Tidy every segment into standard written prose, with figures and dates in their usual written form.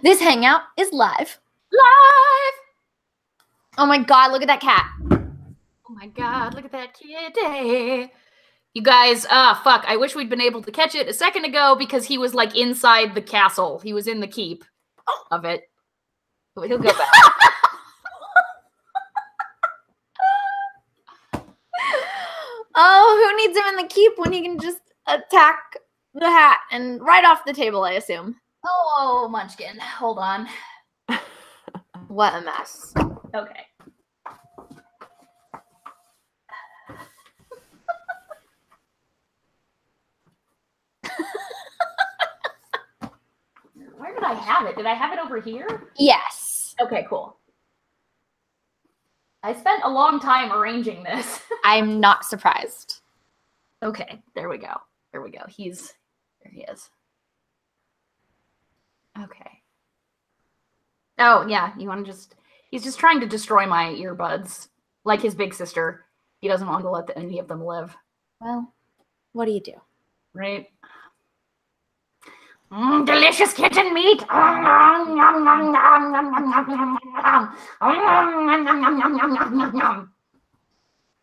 This hangout is live. Live! Oh my god, look at that cat. Oh my god, look at that kitty. You guys, fuck, I wish we'd been able to catch it a second ago because he was like inside the castle. He was in the keep of it. But he'll go back. Oh, who needs him in the keep when he can just attack the hat and right off the table, I assume. Oh, Munchkin, hold on. What a mess. Okay. Where did I have it? Did I have it over here? Yes. Okay, cool. I spent a long time arranging this. I'm not surprised. Okay, there we go. There we go. There he is. Okay. Oh, yeah, he's just trying to destroy my earbuds. Like his big sister. He doesn't want to let any of them live. Well, what do you do? Right? Delicious kitten meat.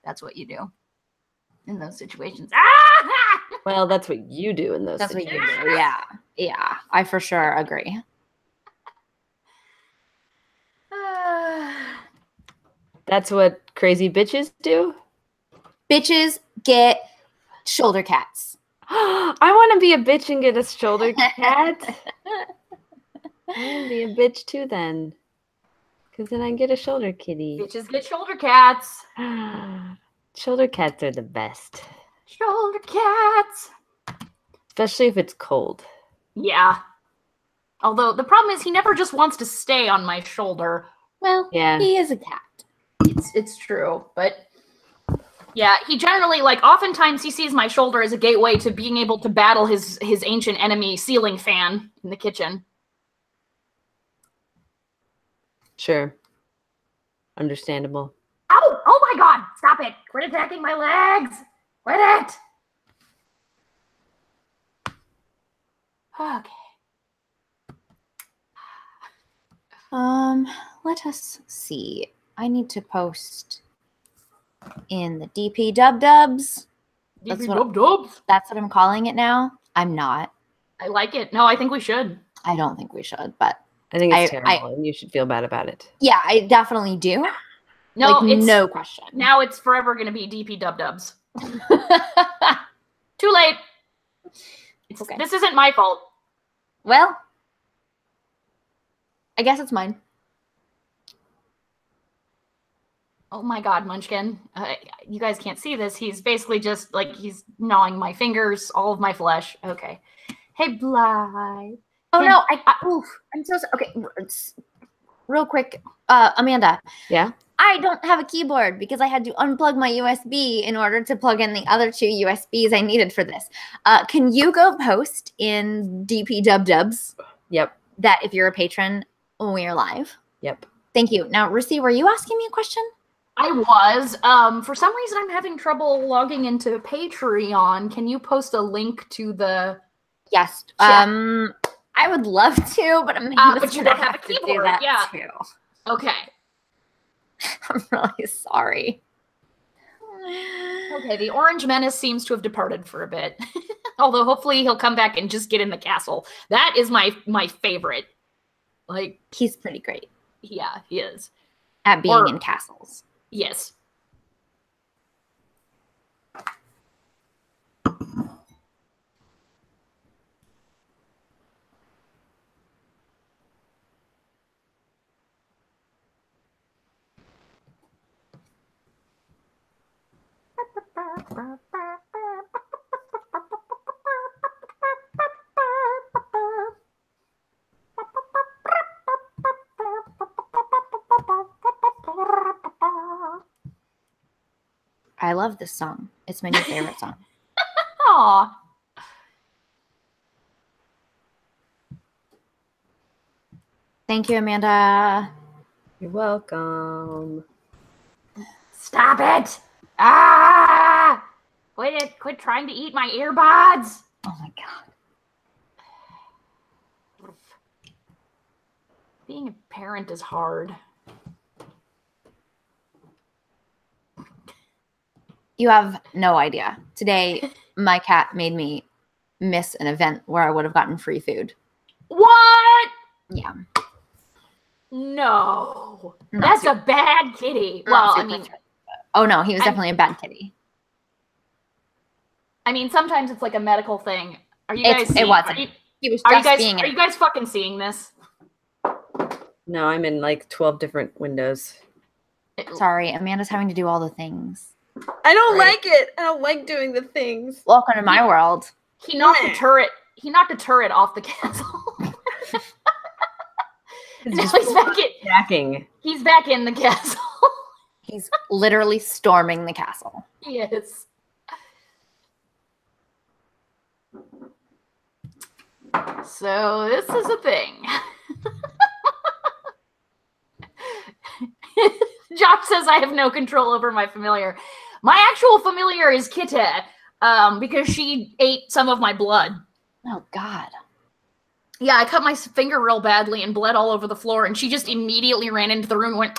That's what you do in those situations. Well, that's what you do in those situations. That's what you do. Yeah. Yeah. I for sure agree. That's what crazy bitches do? Bitches get shoulder cats. I want to be a bitch and get a shoulder cat. I want to be a bitch too then. Because then I get a shoulder kitty. Bitches get shoulder cats. Shoulder cats are the best. Shoulder cats. Especially if it's cold. Yeah. Although the problem is he never just wants to stay on my shoulder. Well, yeah, he is a cat. It's true, but yeah, he generally, like, oftentimes he sees my shoulder as a gateway to being able to battle his ancient enemy ceiling fan in the kitchen. Sure. Understandable. Ow! Oh my god! Stop it! Quit attacking my legs! Quit it! Okay. Let us see. I need to post in the DP Dubs. That's what I'm calling it now. I'm not. I like it. No, I think we should. I don't think we should, but I think it's terrible, and you should feel bad about it. Yeah, I definitely do. No, like, no question. Now it's forever going to be DP Dubs. Too late. Okay. This isn't my fault. Well, I guess it's mine. Oh my god, Munchkin. You guys can't see this. He's basically just, like, he's gnawing my fingers, all of my flesh. Okay. Hey, Blythe. Oh, no. I'm so sorry. Okay, real quick. Amanda. Yeah? I don't have a keyboard because I had to unplug my USB in order to plug in the other two USBs I needed for this. Can you go post in DP Dubs? Yep. That if you're a patron, when we are live? Yep. Thank you. Now, Russi, were you asking me a question? I was. For some reason, I'm having trouble logging into Patreon. Can you post a link to the... Yes. Chat? I would love to, but but you don't have a keyboard. Yeah. Too. Okay. I'm really sorry. Okay, the Orange Menace seems to have departed for a bit. Although hopefully he'll come back and just get in the castle. That is my favorite. Like, he's pretty great. Yeah, he is. At being in castles. Yes. I love this song. It's my new favorite song. Aww. Thank you, Amanda. You're welcome. Stop it! Ah! Quit it! Quit trying to eat my earbuds! Oh my god. Being a parent is hard. You have no idea. Today, my cat made me miss an event where I would have gotten free food. What? Yeah. No. That's a bad kitty. Well, I mean... Oh, no. He was definitely a bad kitty. I mean, sometimes it's like a medical thing. Are you guys seeing... It wasn't. He was are just you guys fucking seeing this? No, I'm in like 12 different windows. Sorry, Amanda's having to do all the things. I don't like it. I don't like doing the things. Welcome to my world. He knocked the turret. He knocked the turret off the castle. Now he's back in the castle. He's literally storming the castle. Yes. So this is a thing. Josh says I have no control over my familiar. My actual familiar is Kitty, because she ate some of my blood. Oh, God. Yeah, I cut my finger real badly and bled all over the floor, and she just immediately ran into the room and went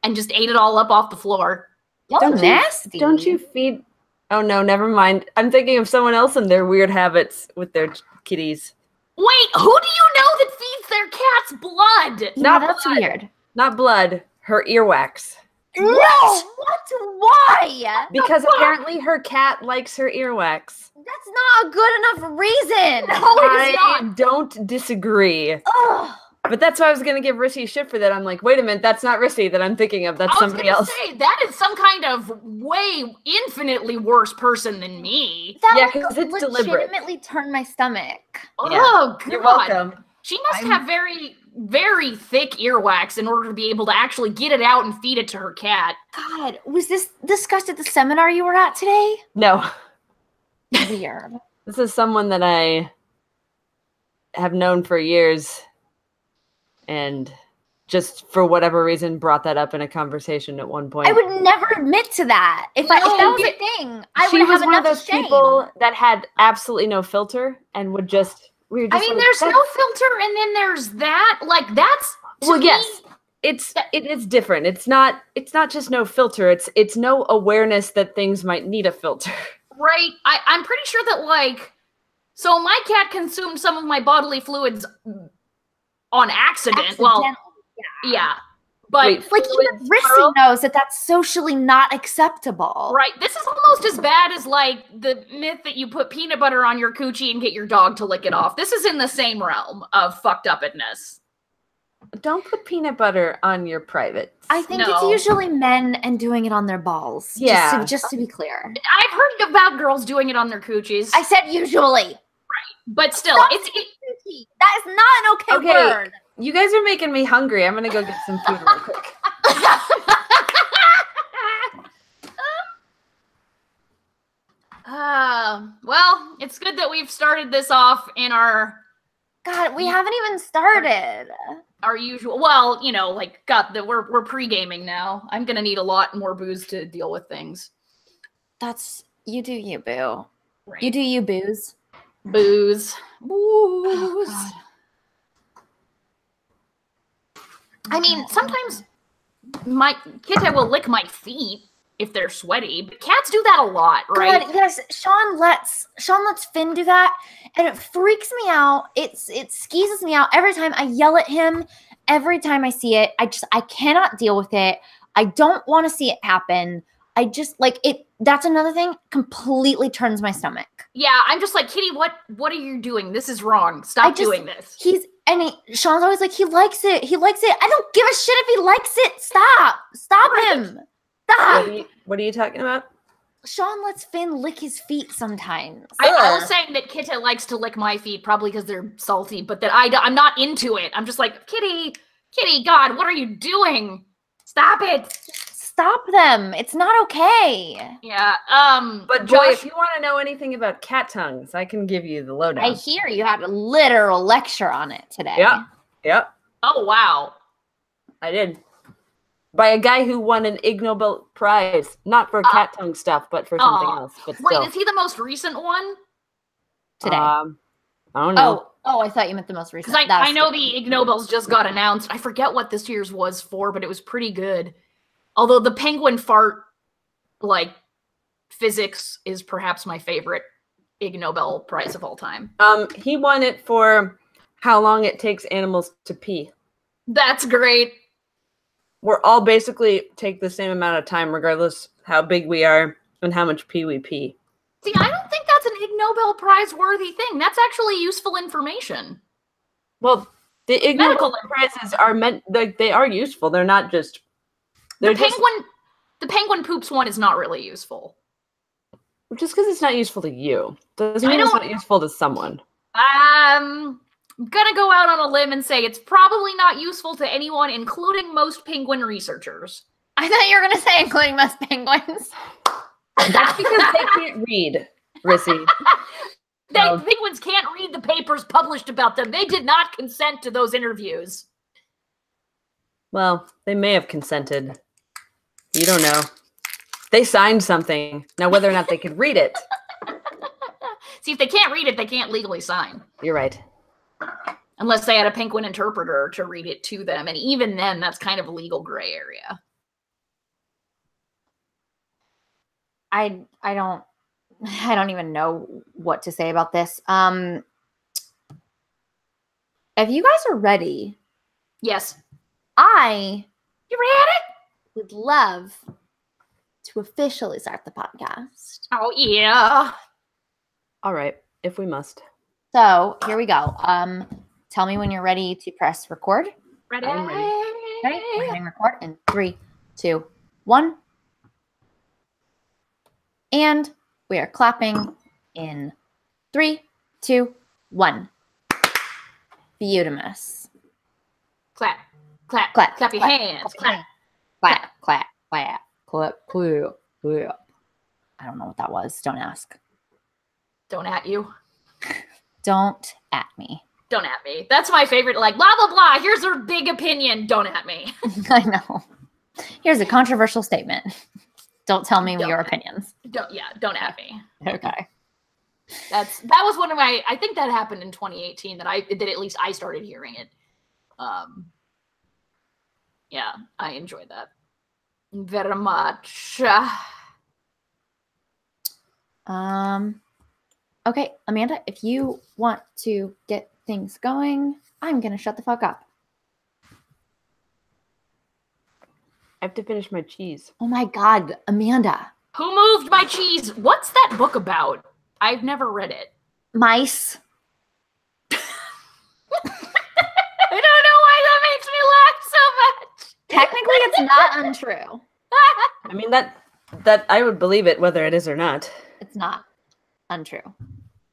and just ate it all up off the floor. Nasty. Don't you feed... Oh, no, never mind. I'm thinking of someone else and their weird habits with their kitties. Wait, who do you know that feeds their cats blood? No, that's weird. Not blood, her earwax. No! What? Why? Because apparently her cat likes her earwax. That's not a good enough reason. No, it is I not. don't disagree. Ugh. But that's why I was going to give Rissy shit for that. I'm like, wait a minute, that's not Rissy that I'm thinking of. That's somebody else. Say, that is some kind of way infinitely worse person than me. That because it's deliberate. Legitimately turned my stomach. Oh, God. You're welcome. She must have very, very thick earwax in order to be able to actually get it out and feed it to her cat. God, was this discussed at the seminar you were at today? No. Weird. This is someone that I have known for years and just for whatever reason brought that up in a conversation at one point. I would never admit to that. If that was a thing, I would have enough shame. She was one of those people that had absolutely no filter and would just... there's no filter, and then there's that. Like, that's... Yes. It is different. It's not just no filter. It's no awareness that things might need a filter. Right. I'm pretty sure that, like... So my cat consumed some of my bodily fluids on accident. Well, yeah. But wait, like even Rissy knows that that's socially not acceptable. Right. This is almost as bad as like the myth that you put peanut butter on your coochie and get your dog to lick it off. This is in the same realm of fucked upness. Don't put peanut butter on your privates. I think it's usually men and doing it on their balls. Yeah. Just to be clear. I've heard about girls doing it on their coochies. I said usually. Right. But still, that is not an okay word. You guys are making me hungry. I'm going to go get some food real quick. Well, it's good that we've started this off in our... God, we haven't even started. Our usual... Well, you know, like, we're pre-gaming now. I'm going to need a lot more booze to deal with things. You do you, boo. Right. You do you, booze. Booze. Oh, I mean, sometimes my kitty will lick my feet if they're sweaty, but cats do that a lot, right? God, yes, Sean lets Finn do that, and it freaks me out. It skeezes me out every time I yell at him. Every time I see it, I cannot deal with it. I don't want to see it happen. I just like it. That's another thing. Completely turns my stomach. Yeah, I'm just like, Kitty, what are you doing? This is wrong. Stop doing this. Sean's always like, he likes it. He likes it. I don't give a shit if he likes it. Stop him. Stop. What are you talking about? Sean lets Finn lick his feet sometimes. I was saying that Kitty likes to lick my feet, probably because they're salty, but that I'm not into it. I'm just like, Kitty, God, what are you doing? Stop it. Stop them. It's not okay. Yeah. But Joy, if you want to know anything about cat tongues, I can give you the lowdown. I hear you had a literal lecture on it today. Yep. Oh, wow. I did. By a guy who won an Ig Nobel Prize, not for cat tongue stuff, but for something else. But wait, is he the most recent one? Today. I don't know. Oh, I thought you meant the most recent. Because I know the Ig Nobels just got announced. I forget what this year's was for, but it was pretty good. Although the penguin fart, like, physics is perhaps my favorite Ig Nobel Prize of all time. He won it for how long it takes animals to pee. That's great. We're all basically take the same amount of time, regardless how big we are and how much pee we pee. See, I don't think that's an Ig Nobel Prize worthy thing. That's actually useful information. Well, the Ig Nobel Prizes are meant, like, they are useful. They're not just... The penguin poops one is not really useful. Just because it's not useful to you doesn't mean it's not useful to someone. I'm gonna go out on a limb and say it's probably not useful to anyone, including most penguin researchers. I thought you were gonna say including most penguins. That's because they can't read, Rissy. Penguins can't read the papers published about them. They did not consent to those interviews. Well, they may have consented. You don't know. They signed something. Now, whether or not they could read it. See, if they can't read it, they can't legally sign. You're right. Unless they had a penguin interpreter to read it to them. And even then, that's kind of a legal gray area. I don't even know what to say about this. If you guys are ready. Yes. You ready? Would love to officially start the podcast. Oh, yeah. All right, if we must. So, here we go. Tell me when you're ready to press record. Ready? I'm ready. Okay, we're hitting record in 3, 2, 1. And we are clapping in 3, 2, 1. Beautimus. Clap, clap, Clap, clap your clap, hands. clap, Clap. clap, clap, clap, clap, clap. I don't know what that was. Don't ask. Don't at you. Don't at me. Don't at me. That's my favorite. Like, blah, blah, blah. Here's her big opinion. Don't at me. I know. Here's a controversial statement. Don't tell me your opinions. Don't at me. Okay. That was one of my, I think that happened in 2018 that at least I started hearing it. Yeah, I enjoyed that very much. Okay, Amanda, if you want to get things going, I'm going to shut the fuck up. I have to finish my cheese. Oh my God, Amanda. Who moved my cheese? What's that book about? I've never read it. Mice. I don't know why that makes me laugh so much. Technically, it's not untrue. I mean, that I would believe it whether it is or not. It's not untrue.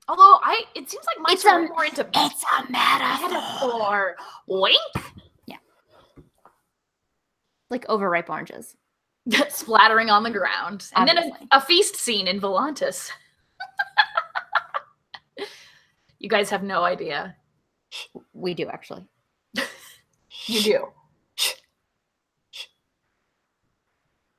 Although it seems like mice are more into It's a metaphor. Wink? Yeah. Like overripe oranges. Splattering on the ground. And Obviously. then a feast scene in Volantis. You guys have no idea. We do, actually. You do.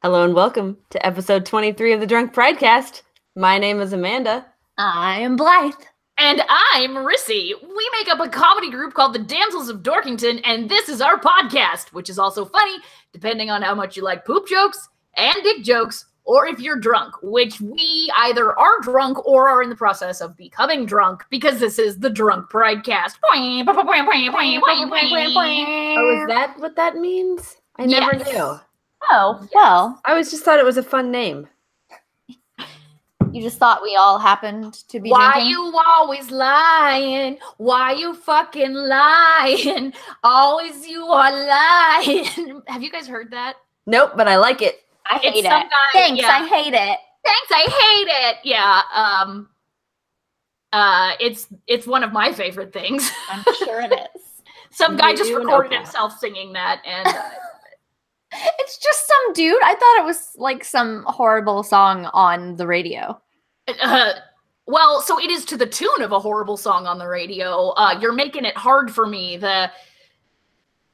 Hello and welcome to episode 23 of the Drunk Pridecast. My name is Amanda. I am Blythe. And I'm Rissy. We make up a comedy group called the Damsels of Dorkington, and this is our podcast, which is also funny, depending on how much you like poop jokes and dick jokes, or if you're drunk, which we either are drunk or are in the process of becoming drunk, because this is the Drunk Pridecast. Oh, is that what that means? I never knew. Oh, well. I just thought it was a fun name. You just thought we all happened to be Why drinking? you always lying? Why you fucking lying? Always you are lying. Have you guys heard that? Nope, but I like it. I hate It's it. some guy- Thanks, yeah. I hate it. Thanks, I hate it. Yeah. It's one of my favorite things. I'm sure it is. Some guy You just do recorded know. himself singing that, and It's just some dude. I thought it was like some horrible song on the radio. well, so it is to the tune of a horrible song on the radio. You're making it hard for me.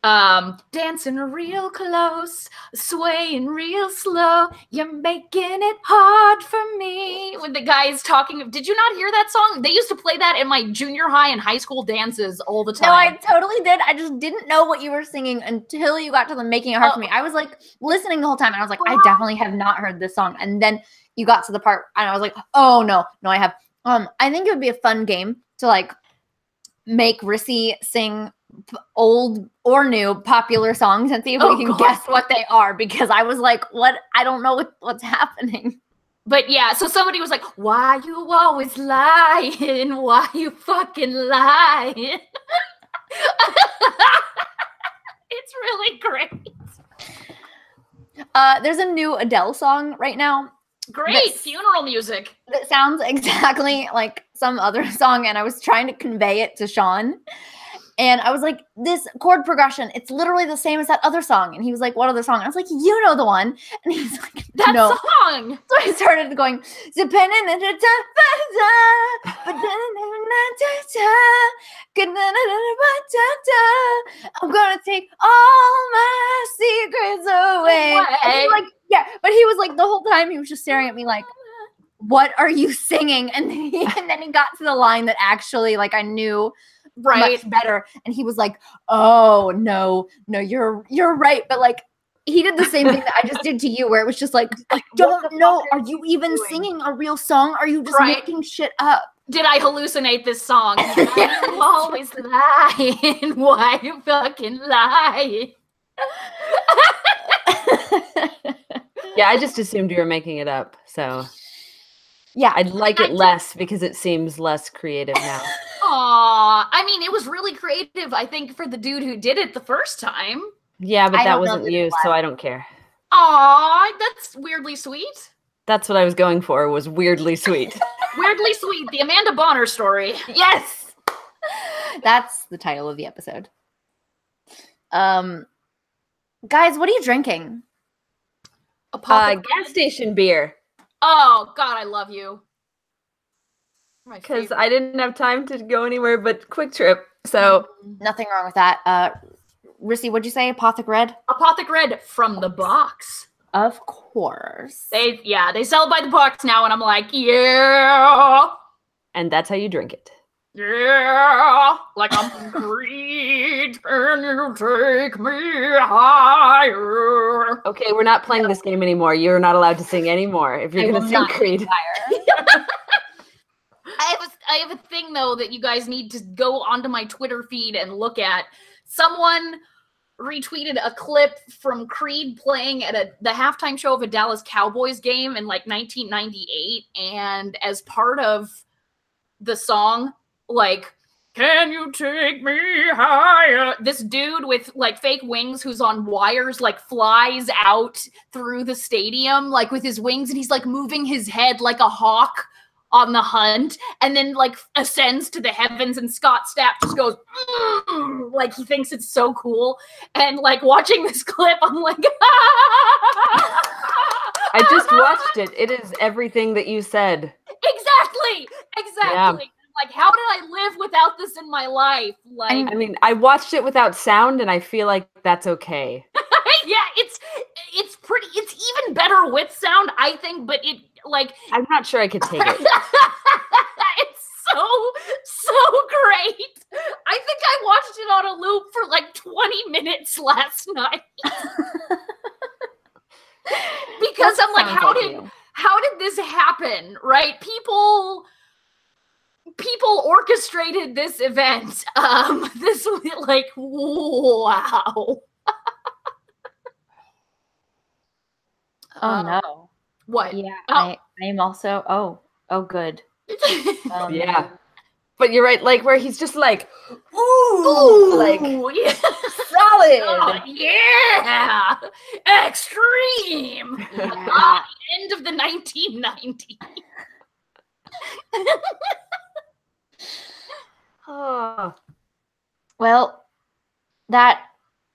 Dancing real close, swaying real slow, you're making it hard for me. When the guy is talking, did you not hear that song? They used to play that in my junior high and high school dances all the time. No, I totally did. I just didn't know what you were singing until you got to the making it hard for me. I was like listening the whole time and I was like, I definitely have not heard this song. And then you got to the part and I was like, oh no, I have. I think it would be a fun game to like make Rissy sing old or new popular songs and see if we can guess what they are, because I was like, what? I don't know what's happening. But yeah, so somebody was like, why you always lying? Why you fucking lying? It's really great. There's a new Adele song right now. Great funeral music. That sounds exactly like some other song, and I was trying to convey it to Sean. And I was like, this chord progression, it's literally the same as that other song. And he was like, what other song? I was like, you know the one. And he's like, that no. song. So I started going, I'm gonna take all my secrets away. And he like, yeah, but he was like, the whole time he was just staring at me like, what are you singing? And then he got to the line that actually like I knew much better, and he was like, oh no, you're right, but like he did the same thing that I just did to you, where it was just like, I don't know, are you even singing a real song? Are you just making shit up? Did I hallucinate this song? You always lying. Why you fucking lying? Yeah, I just assumed you were making it up, so yeah, I'd like it less because it seems less creative now. Aw, I mean, it was really creative, I think, for the dude who did it the first time. Yeah, but that wasn't you, so I don't care. Aw, that's weirdly sweet. That's what I was going for, was weirdly sweet. Weirdly sweet, the Amanda Bonner story. Yes! That's the title of the episode. Guys, what are you drinking? Gas station beer. Oh, God, I love you. Because I didn't have time to go anywhere but Quick Trip, so. Nothing wrong with that. Rissy, what'd you say? Apothic Red? Apothic Red from the box. Of course. They sell it by the box now, and I'm like, yeah. And that's how you drink it. Yeah. Like I'm Creed, can you take me higher? Okay, we're not playing this game anymore. You're not allowed to sing anymore if you're going to sing Creed. I have a thing, though, that you guys need to go onto my Twitter feed and look at. Someone retweeted a clip from Creed playing at the halftime show of a Dallas Cowboys game in, like, 1998. And as part of the song, like, can you take me higher? This dude with, like, fake wings who's on wires, like, flies out through the stadium, like, with his wings, and he's, like, moving his head like a hawk on the hunt, and then like ascends to the heavens, and Scott Stapp just goes like he thinks it's so cool. And like watching this clip, I'm like I just watched it. It is everything that you said. Exactly. Yeah. Like, how did I live without this in my life? Like, I mean, I watched it without sound, and I feel like that's okay. yeah, it's even better with sound, I think, but it like I'm not sure I could take it. It's so great. I think I watched it on a loop for like 20 minutes last night. Because I'm like, how did this happen? Right? People orchestrated this event. This like, wow. Oh no. What? Yeah, I am also oh good. Yeah. But you're right, like where he's just like, ooh like yeah. solid. Oh, yeah. Extreme. Yeah. End of the 1990s. Oh. Well, that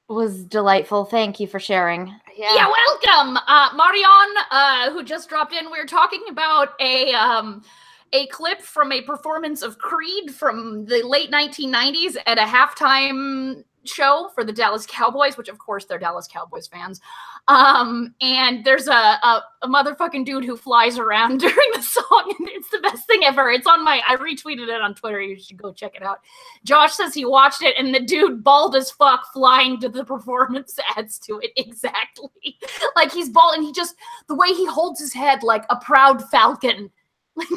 was delightful. Thank you for sharing. Yeah, welcome. Marion, who just dropped in, we were talking about a clip from a performance of Creed from the late 1990s at a halftime show for the Dallas Cowboys, which of course they're Dallas Cowboys fans. And there's a motherfucking dude who flies around during the song, and it's the best thing ever. It's on I retweeted it on Twitter. You should go check it out. Josh says he watched it, and the dude bald as fuck flying to the performance adds to it exactly. Like he's bald, and the way he holds his head like a proud falcon. Like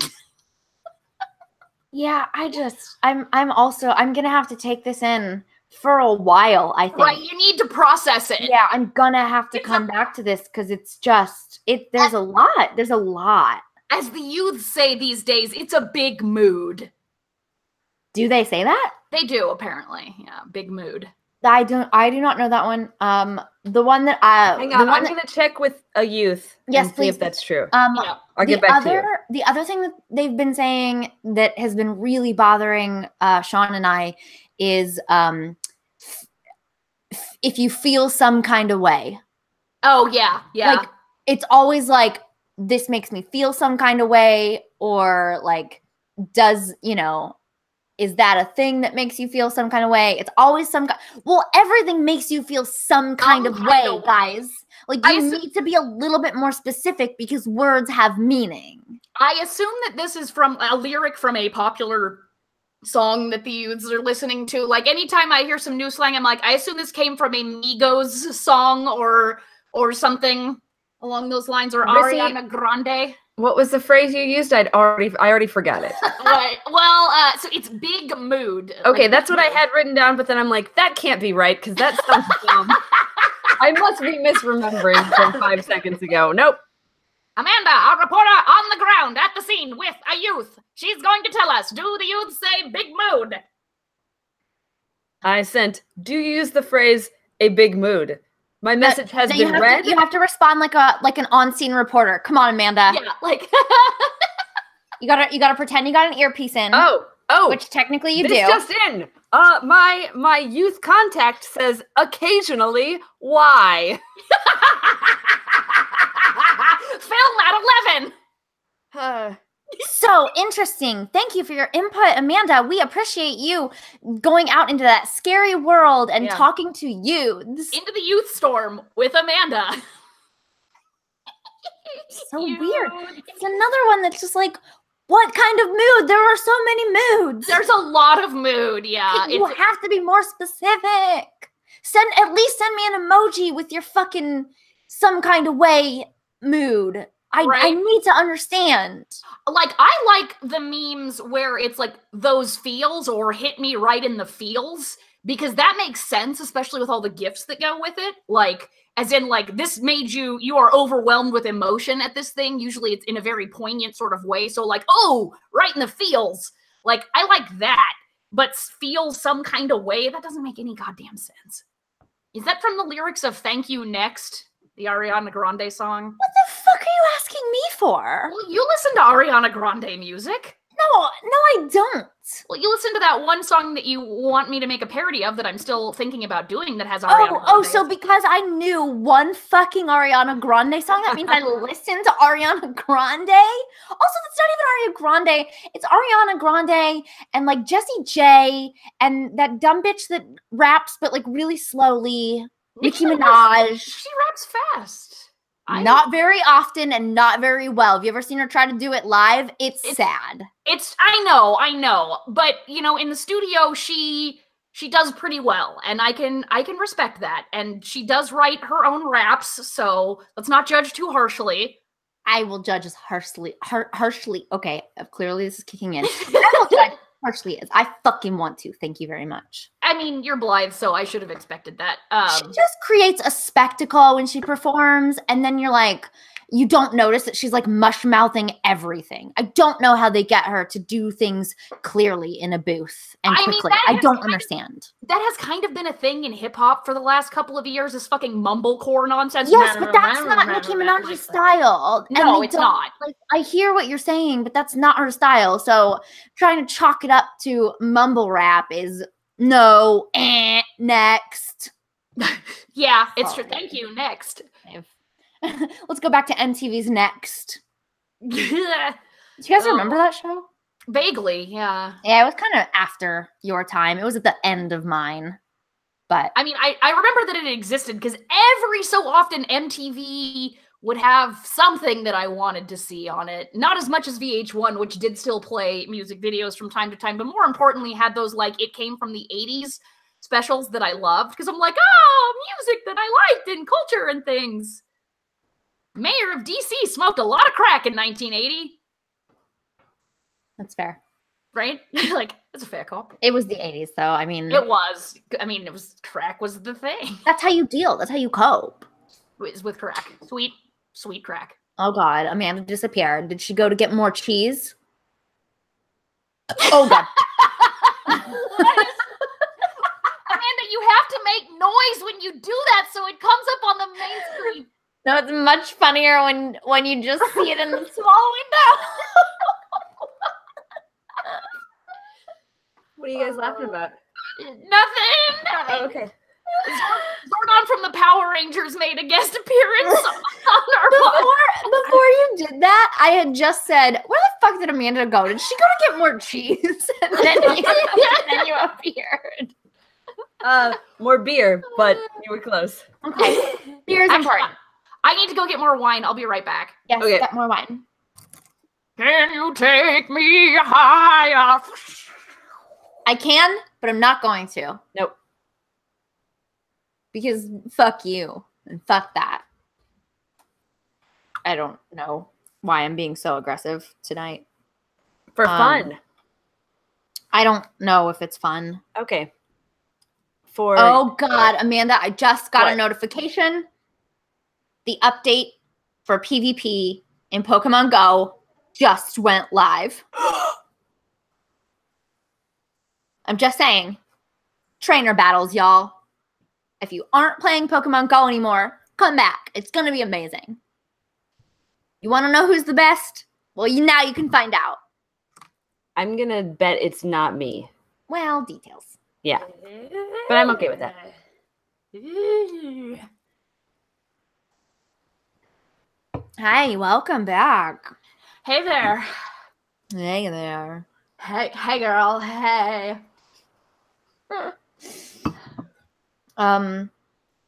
yeah, I'm gonna have to take this in for a while, I think. Right, you need to process it. Yeah, I'm gonna have to come back to this because it's just there's a lot. There's a lot. As the youths say these days, it's a big mood. Do they say that? They do, apparently. Yeah, big mood. I do not know that one. The one that hang on, I'm gonna check with a youth. Yes, and please. See if that's true. Yeah. I'll get back to you. The other thing that they've been saying that has been really bothering Sean and I is if you feel some kind of way. Oh yeah, yeah. Like it's always like this makes me feel some kind of way, or like is that a thing that makes you feel some kind of way? It's always everything makes you feel some kind of way, guys. Like you need to be a little bit more specific because words have meaning. I assume that this is from a lyric from a popular song that the youths are listening to. Like anytime I hear some new slang, I'm like, I assume this came from a Migos song or something along those lines, or Ariana Grande. What was the phrase you used? I already forgot it. Right. Well, so it's big mood. Okay, like, that's what I had written down, but then I'm like, that can't be right because that sounds dumb. I must be misremembering from 5 seconds ago. Nope. Amanda, our reporter on the ground at the scene with a youth. She's going to tell us, do the youths say big mood? I sent, do you use the phrase a big mood? My message has been read. You have to respond like an on-scene reporter. Come on, Amanda. Yeah, like you gotta pretend you got an earpiece in. Oh, which technically you do. This just in. My youth contact says occasionally why. Film at 11. So interesting. Thank you for your input, Amanda. We appreciate you going out into that scary world and talking to youths. Into the youth storm with Amanda. So weird. It's another one that's just like, what kind of mood? There are so many moods. There's a lot of mood, yeah. You have to be more specific. At least send me an emoji with your fucking some kind of way mood. I need to understand. Like, I like the memes where it's like those feels or hit me right in the feels, because that makes sense, especially with all the gifts that go with it. Like, as in, like, this made you are overwhelmed with emotion at this thing. Usually it's in a very poignant sort of way. So like, oh, right in the feels. Like, I like that. But feel some kind of way, that doesn't make any goddamn sense. Is that from the lyrics of Thank You Next? The Ariana Grande song? What the fuck are you asking me for? Well, you listen to Ariana Grande music. No, I don't. Well, you listen to that one song that you want me to make a parody of that I'm still thinking about doing that has Ariana Grande. Oh, so because I knew one fucking Ariana Grande song, that means I listened to Ariana Grande? Also, that's not even Ariana Grande. It's Ariana Grande and like Jessie J and that dumb bitch that raps but like really slowly. Nicki Minaj. She raps fast. Not very often and not very well. Have you ever seen her try to do it live? It's sad. I know. But, you know, in the studio, she does pretty well. And I can respect that. And she does write her own raps. So let's not judge too harshly. I will judge as harshly. Okay, clearly this is kicking in. I will judge harshly as I fucking want to. Thank you very much. I mean, you're Blythe, so I should have expected that. She just creates a spectacle when she performs, and then you're like, you don't notice that she's like mush-mouthing everything. I don't know how they get her to do things clearly in a booth and quickly. I don't understand. That has kind of been a thing in hip-hop for the last couple of years, this fucking mumblecore nonsense. Yes, but that's not Nicki Minaj's style. No, it's not. Like, I hear what you're saying, but that's not her style. So trying to chalk it up to mumble rap is no, next. Yeah, it's true. Thank you. Next. Let's go back to MTV's Next. Do you guys remember that show? Vaguely, yeah. Yeah, it was kind of after your time. It was at the end of mine. But I mean, I remember that it existed because every so often MTV would have something that I wanted to see on it. Not as much as VH1, which did still play music videos from time to time, but more importantly had those like It Came from the 80s specials that I loved because I'm like, oh, music that I liked and culture and things. Mayor of DC smoked a lot of crack in 1980. that's fair. Right? Like, that's a fair call. It was the 80s, though. I mean, It was. I mean, it was crack was the thing. that's how you deal. That's how you cope. With crack. Sweet crack. Oh, God. Amanda disappeared. Did she go to get more cheese? Oh, God. Amanda, you have to make noise when you do that so it comes up on the main screen. No, it's much funnier when you just see it in the small window. What are you guys laughing about? Nothing. Oh, okay. Zordon from the Power Rangers made a guest appearance on our podcast. Before you did that, I had just said, where the fuck did Amanda go? Did she go to get more cheese? And then you appeared. More beer, but you were close. Okay. Beer is important. I need to go get more wine. I'll be right back. Yes, Okay. get more wine. Can you take me higher? I can, but I'm not going to. Nope. Because fuck you and fuck that. I don't know why I'm being so aggressive tonight. For fun. I don't know if it's fun. Okay. For Oh, God, Amanda, I just got a What? notification. The update for PvP in Pokemon Go just went live. I'm just saying. Trainer battles, y'all. If you aren't playing Pokemon Go anymore, come back. It's going to be amazing. You want to know who's the best? Well, now you can find out. I'm gonna bet it's not me. Well, details. Yeah. But I'm okay with that. Hi, welcome back. Hey there. Hey there. Hey girl. Hey.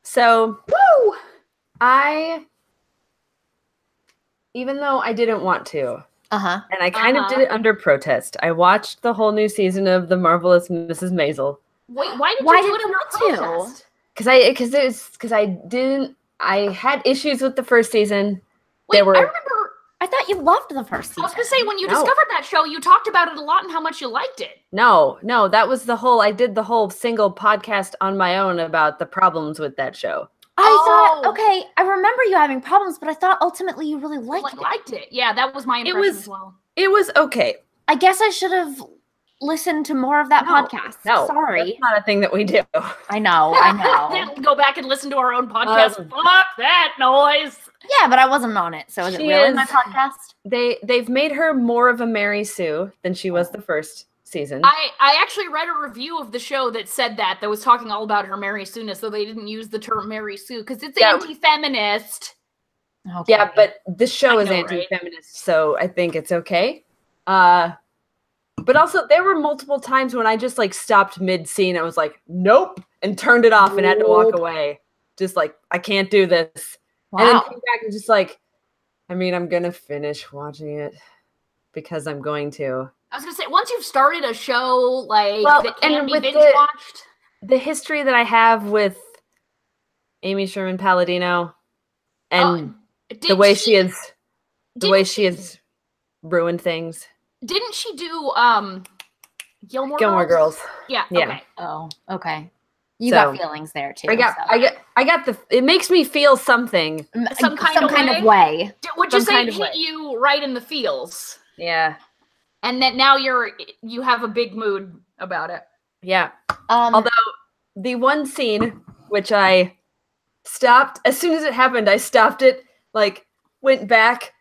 So Woo! even though I didn't want to, Uh-huh. and I kind of did it under protest, I watched the whole new season of The Marvelous Mrs. Maisel. Wait, why did Why you do did it you in want to? Because I had issues with the first season. Wait, There were I remember. I thought you loved the first season. I was gonna say when you No. discovered that show, you talked about it a lot and how much you liked it. no, that was I did the whole single podcast on my own about the problems with that show. I thought, Oh. okay, I remember you having problems, but I thought ultimately you really liked it. Liked it. Yeah, that was my impression was- as well. It was okay. I guess I should have listened to more of that podcast. No, Sorry. that's not a thing that we do. I know. Then go back and listen to our own podcast. Um, Fuck that noise. Yeah, but I wasn't on it, so is it She really my is- podcast? They've made her more of a Mary Sue than she was the first season. I actually read a review of the show that said that was talking all about her Mary Sue-ness, so they didn't use the term Mary Sue because it's Yeah. anti-feminist. Okay. Yeah, but this show I is know, right? anti-feminist, so I think it's okay. But also there were multiple times when I just like stopped mid-scene. I was like, nope, and turned it off and had to walk Nope. away. Just like, I can't do this. Wow. And then came back and just like, I mean, I'm gonna finish watching it because I'm going to. I was gonna say, once you've started a show like Well, that can and be with binge the- watched, The history that I have with Amy Sherman Palladino and the way she has ruined things. Didn't she do Gilmore Girls. Yeah. Yeah. Okay. Oh, okay. You So, got feelings there too. I got the. It makes me feel something. Some kind of way. Would you Some say kind it of way. hit you right in the feels, Yeah, and that now you have a big mood about it? yeah. Um, Although the one scene which I stopped as soon as it happened, I stopped it. Like went back,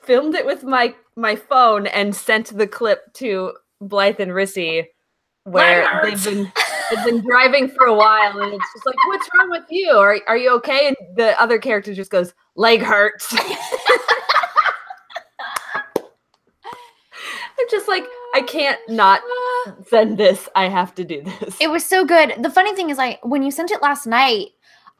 filmed it with my phone, and sent the clip to Blythe and Rissy, where Leg they've been driving for a while, and it's just like, what's wrong with you? Are you okay? And the other character just goes, leg hurts. I'm just like, I can't not send this. I have to do this. It was so good. The funny thing is, when you sent it last night,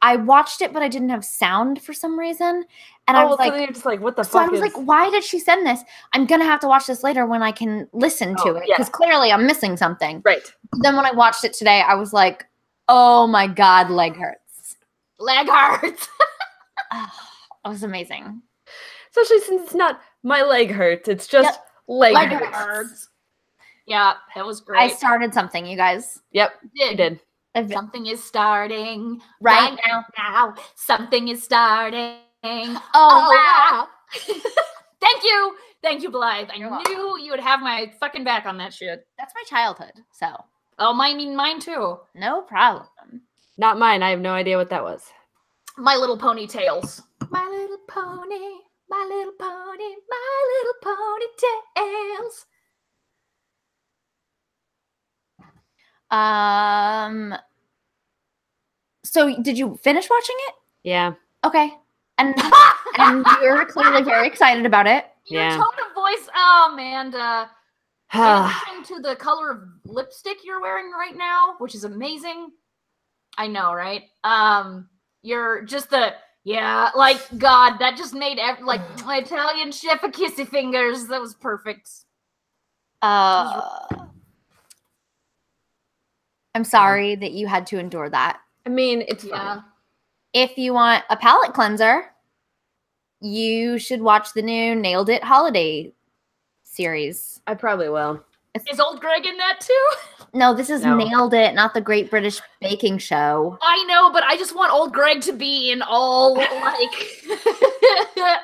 I watched it, but I didn't have sound for some reason. And I was so then you're just like, what the so fuck I was like, why did she send this? I'm going to have to watch this later when I can listen to it. Because clearly I'm missing something. Right. Then when I watched it today, I was like, oh my God, leg hurts. Leg hurts. It was amazing. Especially since it's not my leg hurts. It's just leg hurts. Yeah, that was great. I started something, you guys. Yep, you did. Something is starting right now. Something is starting. Oh, wow. Thank you, Blythe. I knew you would have my fucking back on that shit. That's my childhood, so. Oh, mine too. No problem. Not mine. I have no idea what that was. My Little Pony Tales. My little pony, my little pony, my little pony tails. So did you finish watching it? Yeah. Okay. And you're clearly very excited about it. Your tone of voice, Amanda. In addition to the color of lipstick you're wearing right now, which is amazing. I know, right? You're just God, that just made my Italian chef a kissy fingers. That was perfect. I'm sorry that you had to endure that. I mean, it's fine. If you want a palate cleanser, you should watch the new Nailed It holiday series. I probably will. Is old Greg in that too? No, this is Nailed It, not the Great British Baking Show. I know, but I just want old Greg to be in all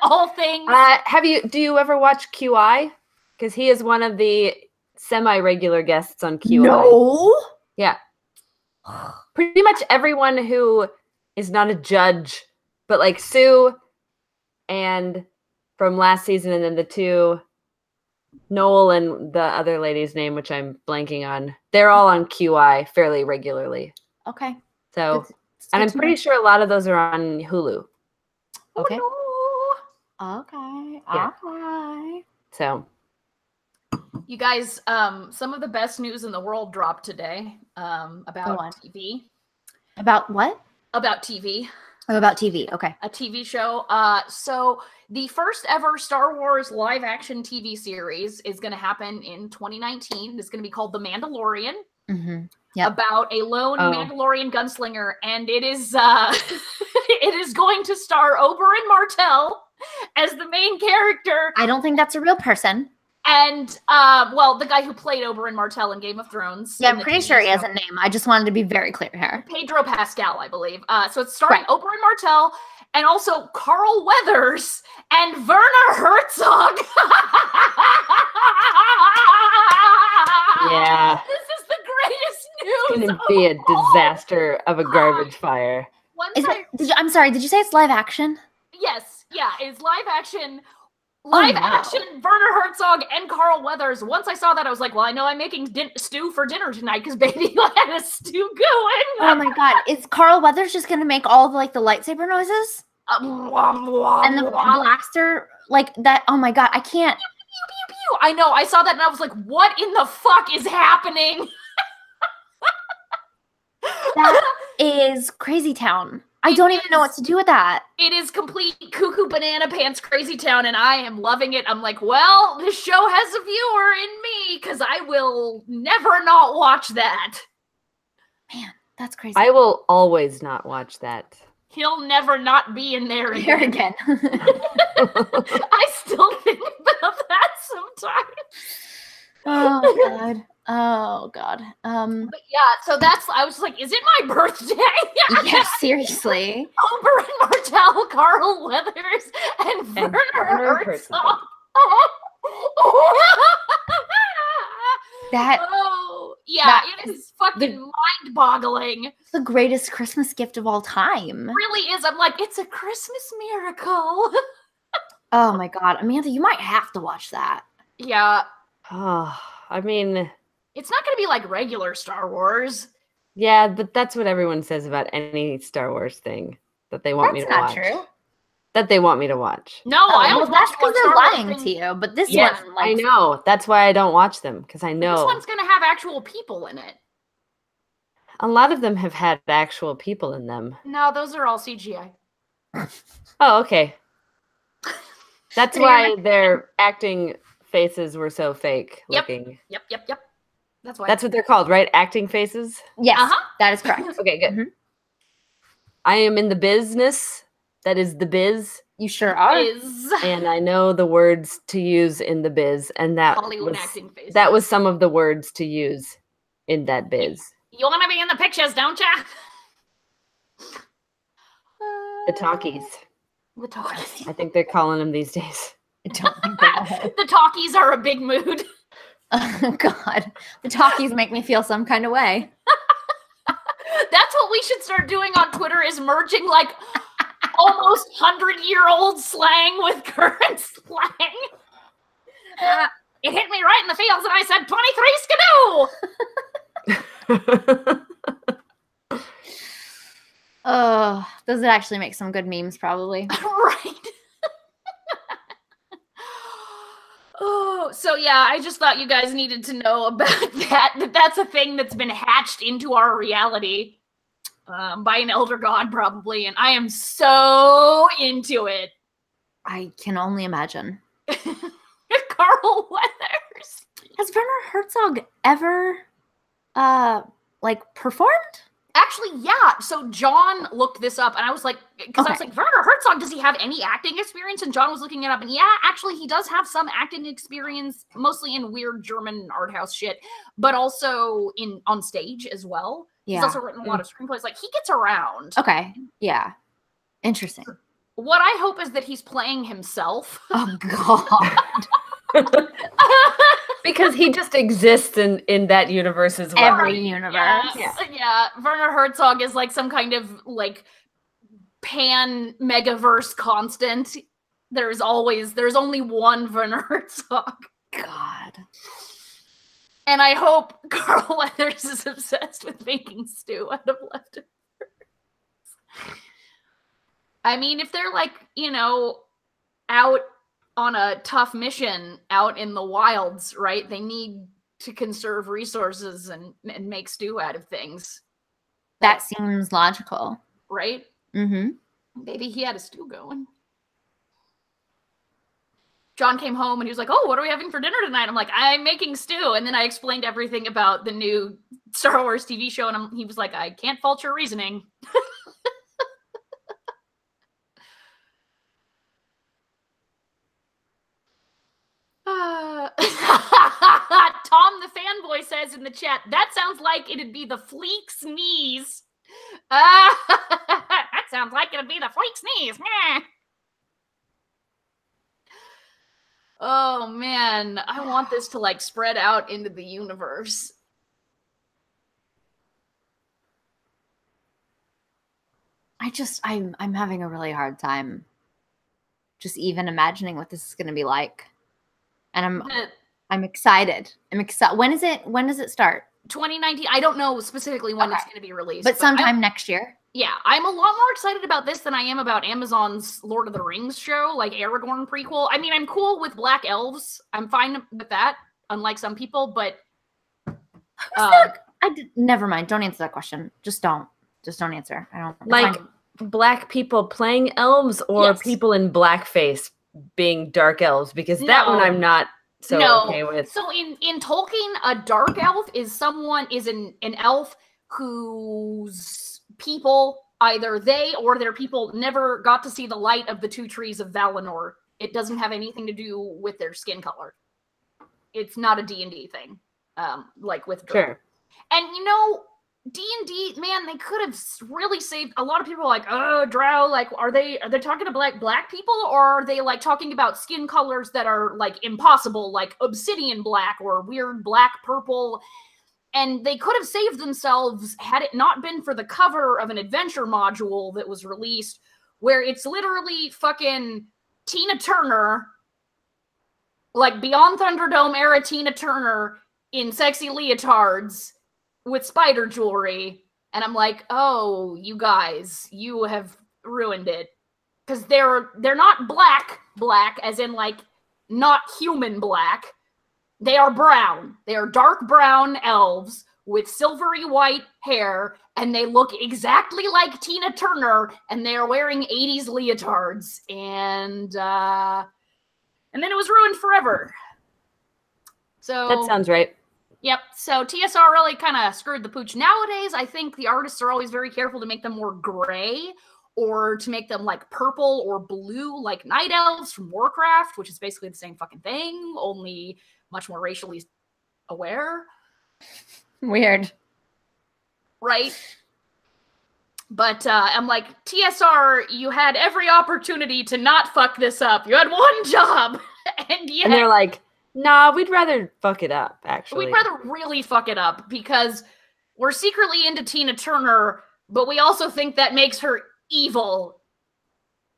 all things. Do you ever watch QI? Because he is one of the semi-regular guests on QI. No. Yeah. Pretty much everyone who is not a judge, but like Sue and from last season, and then the two, Noel and the other lady's name, which I'm blanking on, they're all on QI fairly regularly. Okay. So, and I'm pretty sure a lot of those are on Hulu. Okay. Oh, okay. Yeah. Okay. So. You guys, some of the best news in the world dropped today about TV. About what? About TV. Oh, about TV. Okay. A TV show. So the first ever Star Wars live action TV series is going to happen in 2019. It's going to be called The Mandalorian. Mm-hmm. Yep. About a lone Mandalorian gunslinger, and it is it is going to star Oberyn Martell as the main character. I don't think that's a real person. And, the guy who played Oberyn Martell in Game of Thrones. Yeah, I'm pretty sure he has a name. I just wanted to be very clear here. Pedro Pascal, I believe. So it's starring Oberyn Martell and also Carl Weathers and Werner Herzog. Yeah. This is the greatest news. It's going to be a disaster of a garbage fire. I'm sorry, did you say it's live action? Yes. Yeah, it's live action. Action, Werner Herzog and Carl Weathers. Once I saw that, I was like, well, I know I'm making stew for dinner tonight because baby had a stew going. Oh my God. Is Carl Weathers just going to make all of the lightsaber noises? And the blaster, that. Oh my God. I can't. Pew, pew, pew. I know. I saw that and I was like, what in the fuck is happening? That is Crazy Town. I don't even know what to do with that. It is complete cuckoo banana pants crazy town, and I am loving it. I'm like, well, this show has a viewer in me, because I will never not watch that. Man, that's crazy. I will always not watch that. He'll never not be in there again. I still think about that sometimes. Oh, God. Oh, God. But yeah, so I was like, is it my birthday? Yeah, seriously. Oberyn Martell, Carl Weathers, and Werner Herzog. It is fucking mind-boggling. It's the greatest Christmas gift of all time. It really is. I'm like, it's a Christmas miracle. Oh my God. Amanda, you might have to watch that. Yeah. Oh, I mean... It's not going to be like regular Star Wars. Yeah, but that's what everyone says about any Star Wars thing that they want me to watch. That's not true. that they want me to watch. No, I well, always that's watch because Star they're Wars lying thing. to you. But this Yes, one, I like, know. That's why I don't watch them, because I know This one's gonna have actual people in it. a lot of them have had actual people in them. No, those are all CGI. Oh, okay. That's They're why their acting faces were so fake Yep. looking. Yep. That's why. That's what they're called, right? Acting faces? yes, Uh-huh. that is correct. Okay, good. Mhm. I am in the business. That is the biz. You sure are. Is And I know the words to use in the biz. And Hollywood was, acting face. that was some of the words to use in that biz. You want to be in the pictures, don't ya? The talkies. The talkies. I think they're calling them these days. I don't think they are. The talkies are a big mood. Oh, God. The talkies make me feel some kind of way. That's what we should start doing on Twitter, is merging like almost 100-year-old slang with current slang. It hit me right in the feels and I said 23 skidoo! Oh, those would actually make some good memes, probably. Right. Oh, so yeah, I just thought you guys needed to know about that that's a thing that's been hatched into our reality by an elder god, probably, and I am so into it. I can only imagine. Carl Weathers. Has Werner Herzog ever, performed? Actually, yeah. So John looked this up, and I was like, because I was Okay. like, Werner Herzog, does he have any acting experience? And John was looking it up, and yeah, actually, he does have some acting experience, mostly in weird German art house shit, but also on stage as well. Yeah. He's also written a lot of screenplays. Like, he gets around. Okay. Yeah. Interesting. What I hope is that he's playing himself. Oh, God. Because he just exists in that universe as well. Every universe. Yeah. Werner Herzog is like some kind of like pan megaverse constant. There's only one Werner Herzog. God. And I hope Carl Weathers is obsessed with making stew out of leftovers. I mean, if they're like, out on a tough mission out in the wilds, right? They need to conserve resources and make stew out of things. That seems logical. Right? Mm-hmm. Maybe he had a stew going. John came home and he was like, "Oh, what are we having for dinner tonight?" I'm like, "I'm making stew." And then I explained everything about the new Star Wars TV show, and he was like, "I can't fault your reasoning." Tom the fanboy says in the chat, "That sounds like it'd be the Fleek sneeze." That sounds like it'd be the Fleek sneeze. Meh. Oh man, I want this to like spread out into the universe. I'm having a really hard time just even imagining what this is going to be like. And I'm excited. I'm excited. When does it start? 2019. I don't know specifically when it's going to be released. But sometime next year. Yeah, I'm a lot more excited about this than I am about Amazon's Lord of the Rings show, like Aragorn prequel. I mean, I'm cool with black elves. I'm fine with that, unlike some people, but never mind. Don't answer that question. Just don't answer. I don't like black people playing elves or people in blackface being dark elves, because that one I'm not okay with. So in Tolkien, a dark elf is an elf whose people, either they or their people, never got to see the light of the two trees of Valinor. It doesn't have anything to do with their skin color. It's not a D&D thing, like with Drow. Sure. And D&D, man, they could have really saved. A lot of people are like, "Oh, Drow, like, are they talking about black people, or are they like talking about skin colors that are like impossible, like obsidian black or weird black purple?" And they could have saved themselves had it not been for the cover of an adventure module that was released, where it's literally fucking Tina Turner, like Beyond Thunderdome era Tina Turner in sexy leotards with spider jewelry. And I'm like, "Oh, you guys, you have ruined it." because they're not black, as in like not human black. They are brown. They are dark brown elves with silvery white hair, and they look exactly like Tina Turner, and they are wearing 80s leotards. And then it was ruined forever. So That sounds right. Yep. So TSR really kind of screwed the pooch. Nowadays, I think the artists are always very careful to make them more gray or to make them like purple or blue, like night elves from Warcraft, which is basically the same fucking thing, only much more racially aware. Weird. Right? But I'm like, TSR, you had every opportunity to not fuck this up. You had one job. And they're like, nah, we'd rather fuck it up, actually. We'd rather really fuck it up because we're secretly into Tina Turner, but we also think that makes her evil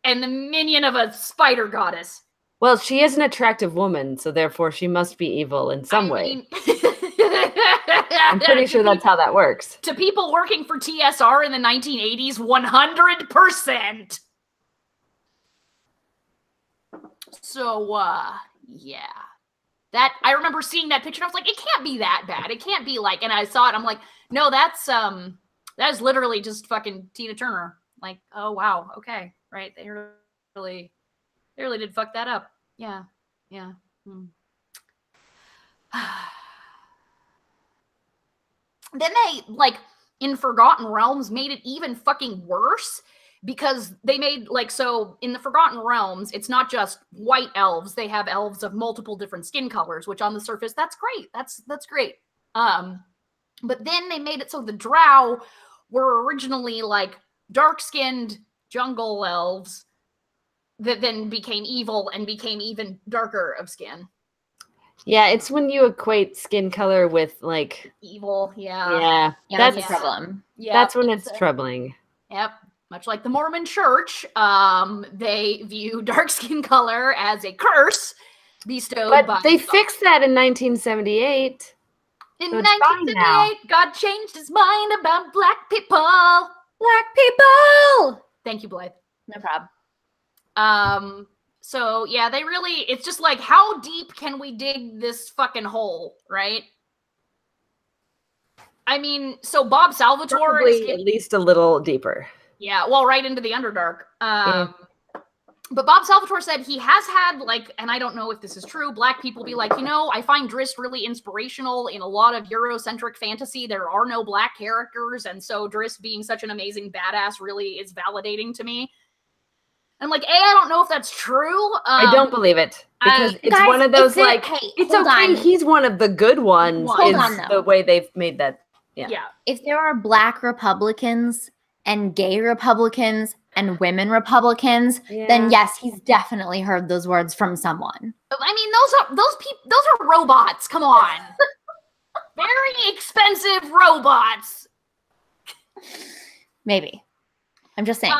and the minion of a spider goddess. Well, she is an attractive woman, so therefore she must be evil in some way. I'm pretty sure that's how that works. To people working for TSR in the 1980s, 100%. So, yeah. That I remember seeing that picture and I was like, it can't be that bad. It can't be like, and I saw it, I'm like, no, that is literally just fucking Tina Turner. Like, oh wow, okay, right. They really did fuck that up. Yeah. Yeah. Then they, like, in Forgotten Realms made it even fucking worse. Because they made, like, so in the Forgotten Realms, it's not just white elves. They have elves of multiple different skin colors, which on the surface, that's great. That's great. But then they made it so the drow were originally, like, dark-skinned jungle elves that then became evil and became even darker of skin. Yeah, it's when you equate skin color with, like... evil, yeah. Yeah, that's a problem. Yeah, that's when it's troubling. Yep. Much like the Mormon church, they view dark skin color as a curse bestowed by... But they fixed that in 1978. In so 1978, God changed his mind about black people. Black people! Thank you, Blythe. No problem. So, yeah, they really... It's just like, how deep can we dig this fucking hole, right? I mean, so Bob Salvatore... Probably at least a little deeper. Yeah, well, right into the Underdark. But Bob Salvatore said he has had, like, and I don't know if this is true, black people be like, you know, I find Drizzt really inspirational in a lot of Eurocentric fantasy. There are no black characters, and so Drizzt being such an amazing badass really is validating to me. I'm like, I don't know if that's true. I don't believe it. Because it's guys, one of those, hey, it's okay, he's one of the good ones, the way they've made that. Yeah. If there are black Republicans and gay Republicans and women Republicans, then yes, he's definitely heard those words from someone. I mean, those are robots. Come on. Very expensive robots. Maybe. I'm just saying.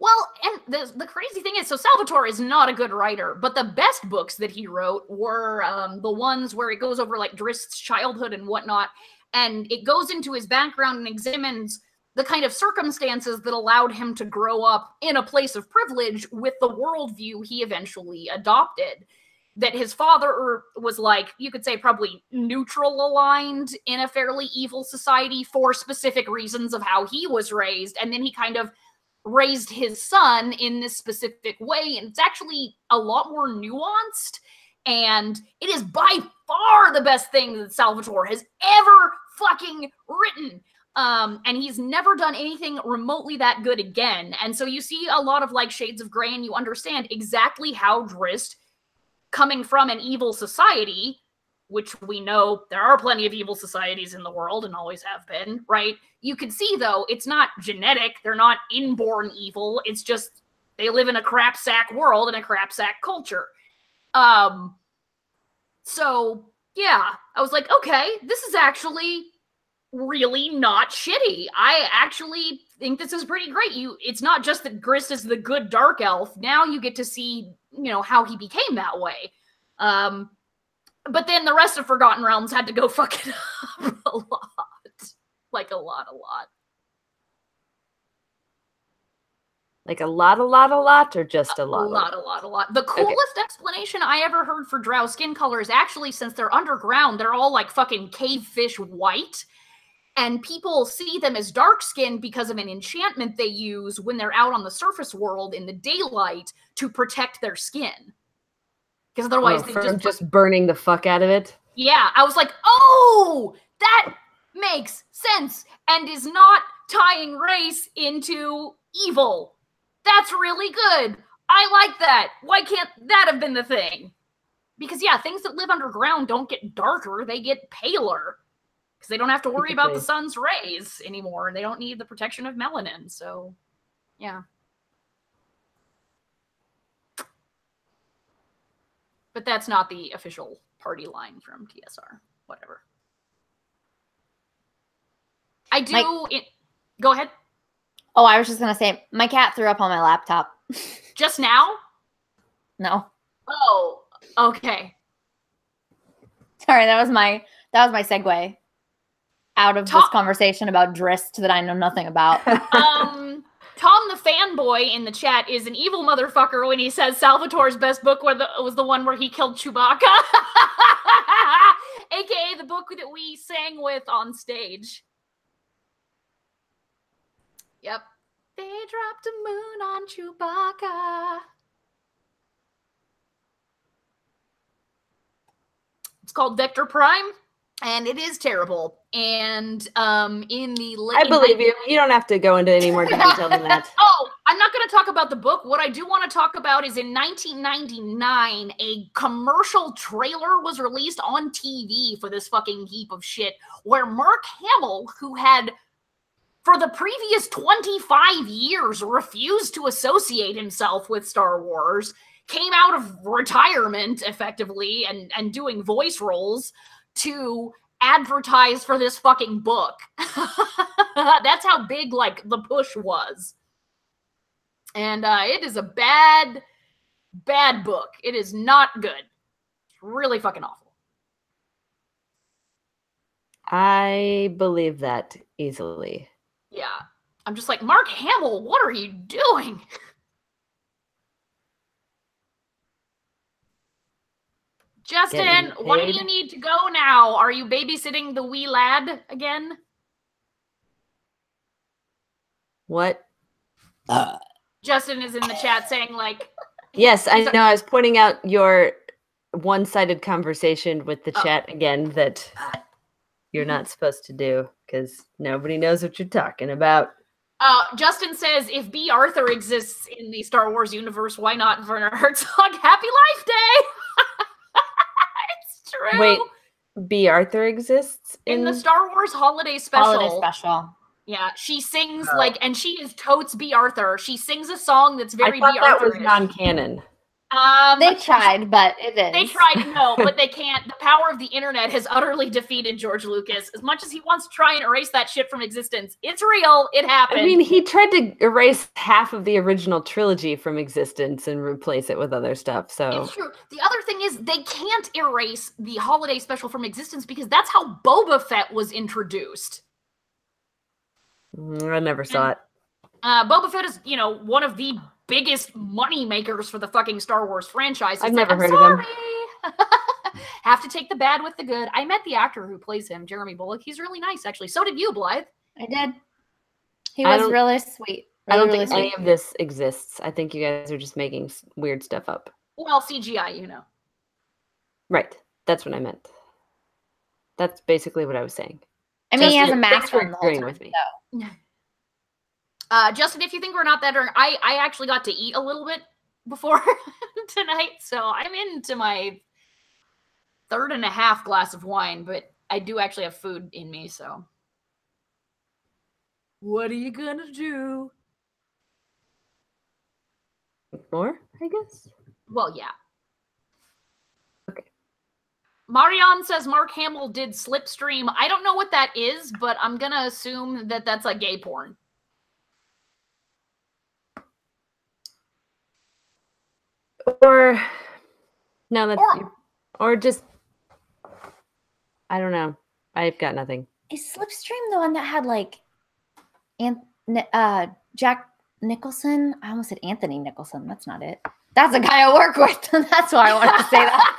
Well, and the crazy thing is, so Salvatore is not a good writer, but the best books that he wrote were the ones where it goes over like Drizzt's childhood and whatnot, and it goes into his background and examines the kind of circumstances that allowed him to grow up in a place of privilege with the worldview he eventually adopted. That his father was, like, you could say probably neutral aligned in a fairly evil society for specific reasons of how he was raised, and then he kind of raised his son in this specific way, and it's actually a lot more nuanced, and it is by far the best thing that Salvatore has ever fucking written. And he's never done anything remotely that good again. And so you see a lot of like shades of gray and you understand exactly how Drizzt, coming from an evil society, which we know there are plenty of evil societies in the world and always have been, right? You can see though, it's not genetic. They're not inborn evil. It's just they live in a crap sack world and a crap sack culture. So yeah, I was like, okay, this is actually really not shitty. I actually think this is pretty great. It's not just that Drizzt is the good dark elf. Now you get to see, you know, how he became that way. But then the rest of Forgotten Realms had to go fuck it up a lot. Like a lot. Like a lot, or just a lot? A lot. The coolest explanation I ever heard for drow skin color is actually, since they're underground, they're all like fucking cave fish white. And people see them as dark skinned because of an enchantment they use when they're out on the surface world in the daylight to protect their skin. Because otherwise they just burning the fuck out of it. Yeah, I was like, oh, that makes sense and is not tying race into evil. That's really good. I like that. Why can't that have been the thing? Because, yeah, things that live underground don't get darker. They get paler. Because they don't have to worry about the sun's rays anymore. And they don't need the protection of melanin. So, yeah. But that's not the official party line from TSR. Whatever. I do... Go ahead. Oh, I was just going to say, my cat threw up on my laptop. Just now? No. Oh, okay. Sorry, that was my segue out of this conversation about Drist that I know nothing about. Tom the fanboy in the chat is an evil motherfucker when he says Salvatore's best book was the one where he killed Chewbacca. AKA the book that we sang with on stage. Yep. They dropped a moon on Chewbacca. It's called Vector Prime, and it is terrible. And in the... I believe you. You don't have to go into any more detail than that. Oh, I'm not going to talk about the book. What I do want to talk about is in 1999, a commercial trailer was released on TV for this fucking heap of shit, where Mark Hamill, who had... for the previous 25 years, refused to associate himself with Star Wars, came out of retirement, effectively, and doing voice roles to advertise for this fucking book. That's how big, like, the push was. And it is a bad, bad book. It is not good. It's really fucking awful. I believe that easily. Yeah. I'm just like, Mark Hamill, what are you doing? Justin, why do you need to go now? Are you babysitting the wee lad again? What? Justin is in the chat saying, like... Yes, I know. I was pointing out your one-sided conversation with the chat again that you're not supposed to do because nobody knows what you're talking about. Justin says, if B. Arthur exists in the Star Wars universe, why not Werner Herzog? Happy Life Day! It's true. Wait, B. Arthur exists in the Star Wars Holiday Special. Holiday Special. Yeah, she sings and she is totes B. Arthur. She sings a song that's very B. Arthur. That was non-canon. They tried, but it is. They tried, no, but they can't. The power of the internet has utterly defeated George Lucas. As much as he wants to try and erase that shit from existence, it's real. It happened. I mean, he tried to erase half of the original trilogy from existence and replace it with other stuff. So it's true. The other thing is they can't erase the Holiday Special from existence because that's how Boba Fett was introduced. I never saw it. Boba Fett is, one of the biggest money makers for the fucking Star Wars franchise. I've never heard of him. Have to take the bad with the good. I met the actor who plays him, Jeremy Bulloch. He's really nice, actually. So did you, Blythe. I did. He was really sweet. I don't think any of this exists. I think you guys are just making weird stuff up. Well, CGI, Right. That's what I meant. That's basically what I was saying. I mean, he has a mask on the whole time, with me. So. Justin, if you think we're not that drunk, I actually got to eat a little bit before tonight, so I'm into my 3.5 glass of wine, but I do actually have food in me, so. What are you gonna do? More, I guess? Well, yeah. Okay. Marion says Mark Hamill did Slipstream. I don't know what that is, but I'm gonna assume that that's like gay porn. Or no, that's or just I don't know. I've got nothing. Is Slipstream the one that had like Jack Nicholson. I almost said Anthony Nicholson. That's not it. That's a guy I work with. That's why I wanted to say that.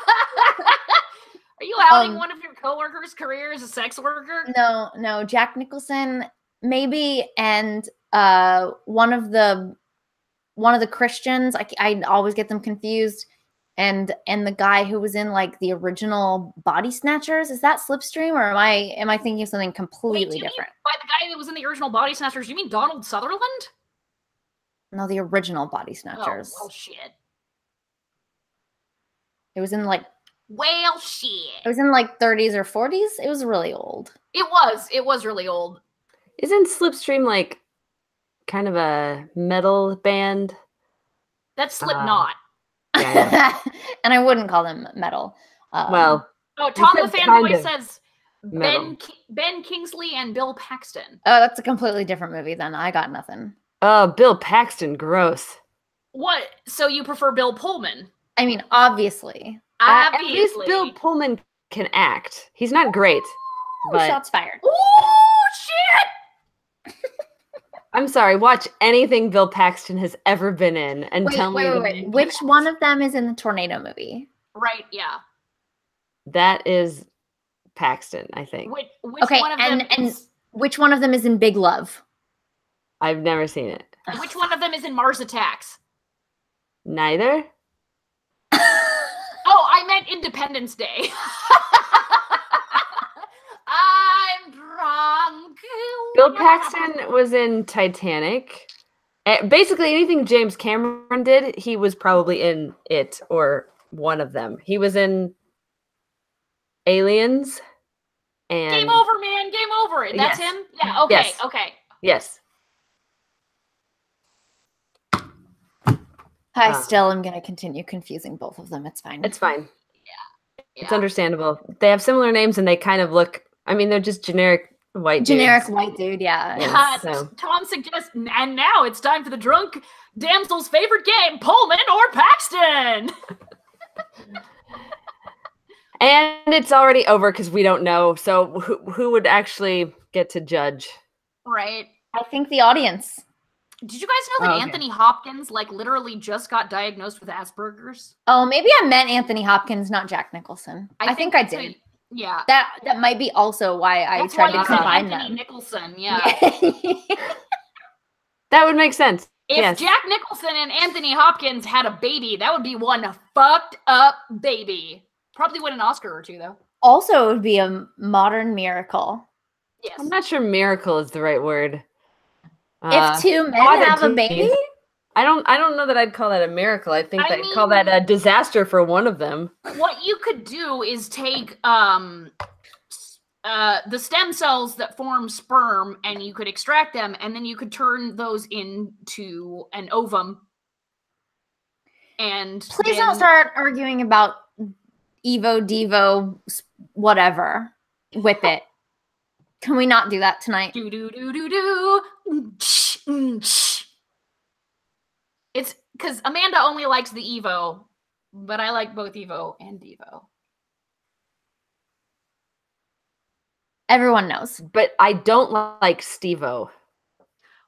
Are you outing one of your coworkers' career as a sex worker? No. Jack Nicholson, maybe, and one of the Christians. I always get them confused. And the guy who was in like the original Body Snatchers, is that Slipstream, or am I thinking of something completely different? By the guy that was in the original Body Snatchers, you mean Donald Sutherland? No, the original Body Snatchers. Oh, well, shit. It was in like. Well, shit. It was in like 30s or 40s. It was really old. It was really old. Isn't Slipstream like kind of a metal band? That's Slipknot. Yeah. And I wouldn't call them metal. Well. Oh, Tom the Fanboy says Ben Kingsley and Bill Paxton. Oh, that's a completely different movie then. I got nothing. Oh, Bill Paxton, gross. What? So you prefer Bill Pullman? I mean, obviously. At least Bill Pullman can act. He's not great. But shots fired. Oh, shit! I'm sorry. Watch anything Bill Paxton has ever been in and tell me. Wait. Which one of them is in the tornado movie? Right, yeah. That is Paxton, I think. Which one of them and which one of them is in Big Love? I've never seen it. Which one of them is in Mars Attacks? Neither? Oh, I meant Independence Day. I'm drunk. Bill Paxton was in Titanic. Basically, anything James Cameron did, he was probably in it or one of them. He was in Aliens. And Game over, man. Game over. That's him? Yeah, okay, yes. Okay. Yes. I still am going to continue confusing both of them. It's fine. It's fine. Yeah. It's understandable. They have similar names and they kind of look, I mean, they're just generic white Generic dudes. white dude, yeah. Tom suggests, and now it's time for the drunk damsel's favorite game, Pullman or Paxton. And it's already over because we don't know. So who would actually get to judge? Right. I think the audience. Did you guys know that Anthony Hopkins, like, literally just got diagnosed with Asperger's? Oh, maybe I meant Anthony Hopkins, not Jack Nicholson. I think I did. Yeah. That might be also why I tried to combine them. Anthony Nicholson, yeah. That would make sense. If Jack Nicholson and Anthony Hopkins had a baby, that would be one fucked up baby. Probably win an Oscar or two, though. Also, it would be a modern miracle. Yes. I'm not sure miracle is the right word. If two men have a baby? I don't know that I'd call that a miracle. I think I'd call that a disaster for one of them. What you could do is take the stem cells that form sperm and you could extract them and then you could turn those into an ovum. And please don't start arguing about Evo, Devo, whatever with it. Can we not do that tonight? It's because Amanda only likes the Evo, but I like both Evo and Devo. Everyone knows. But I don't like Steve-O.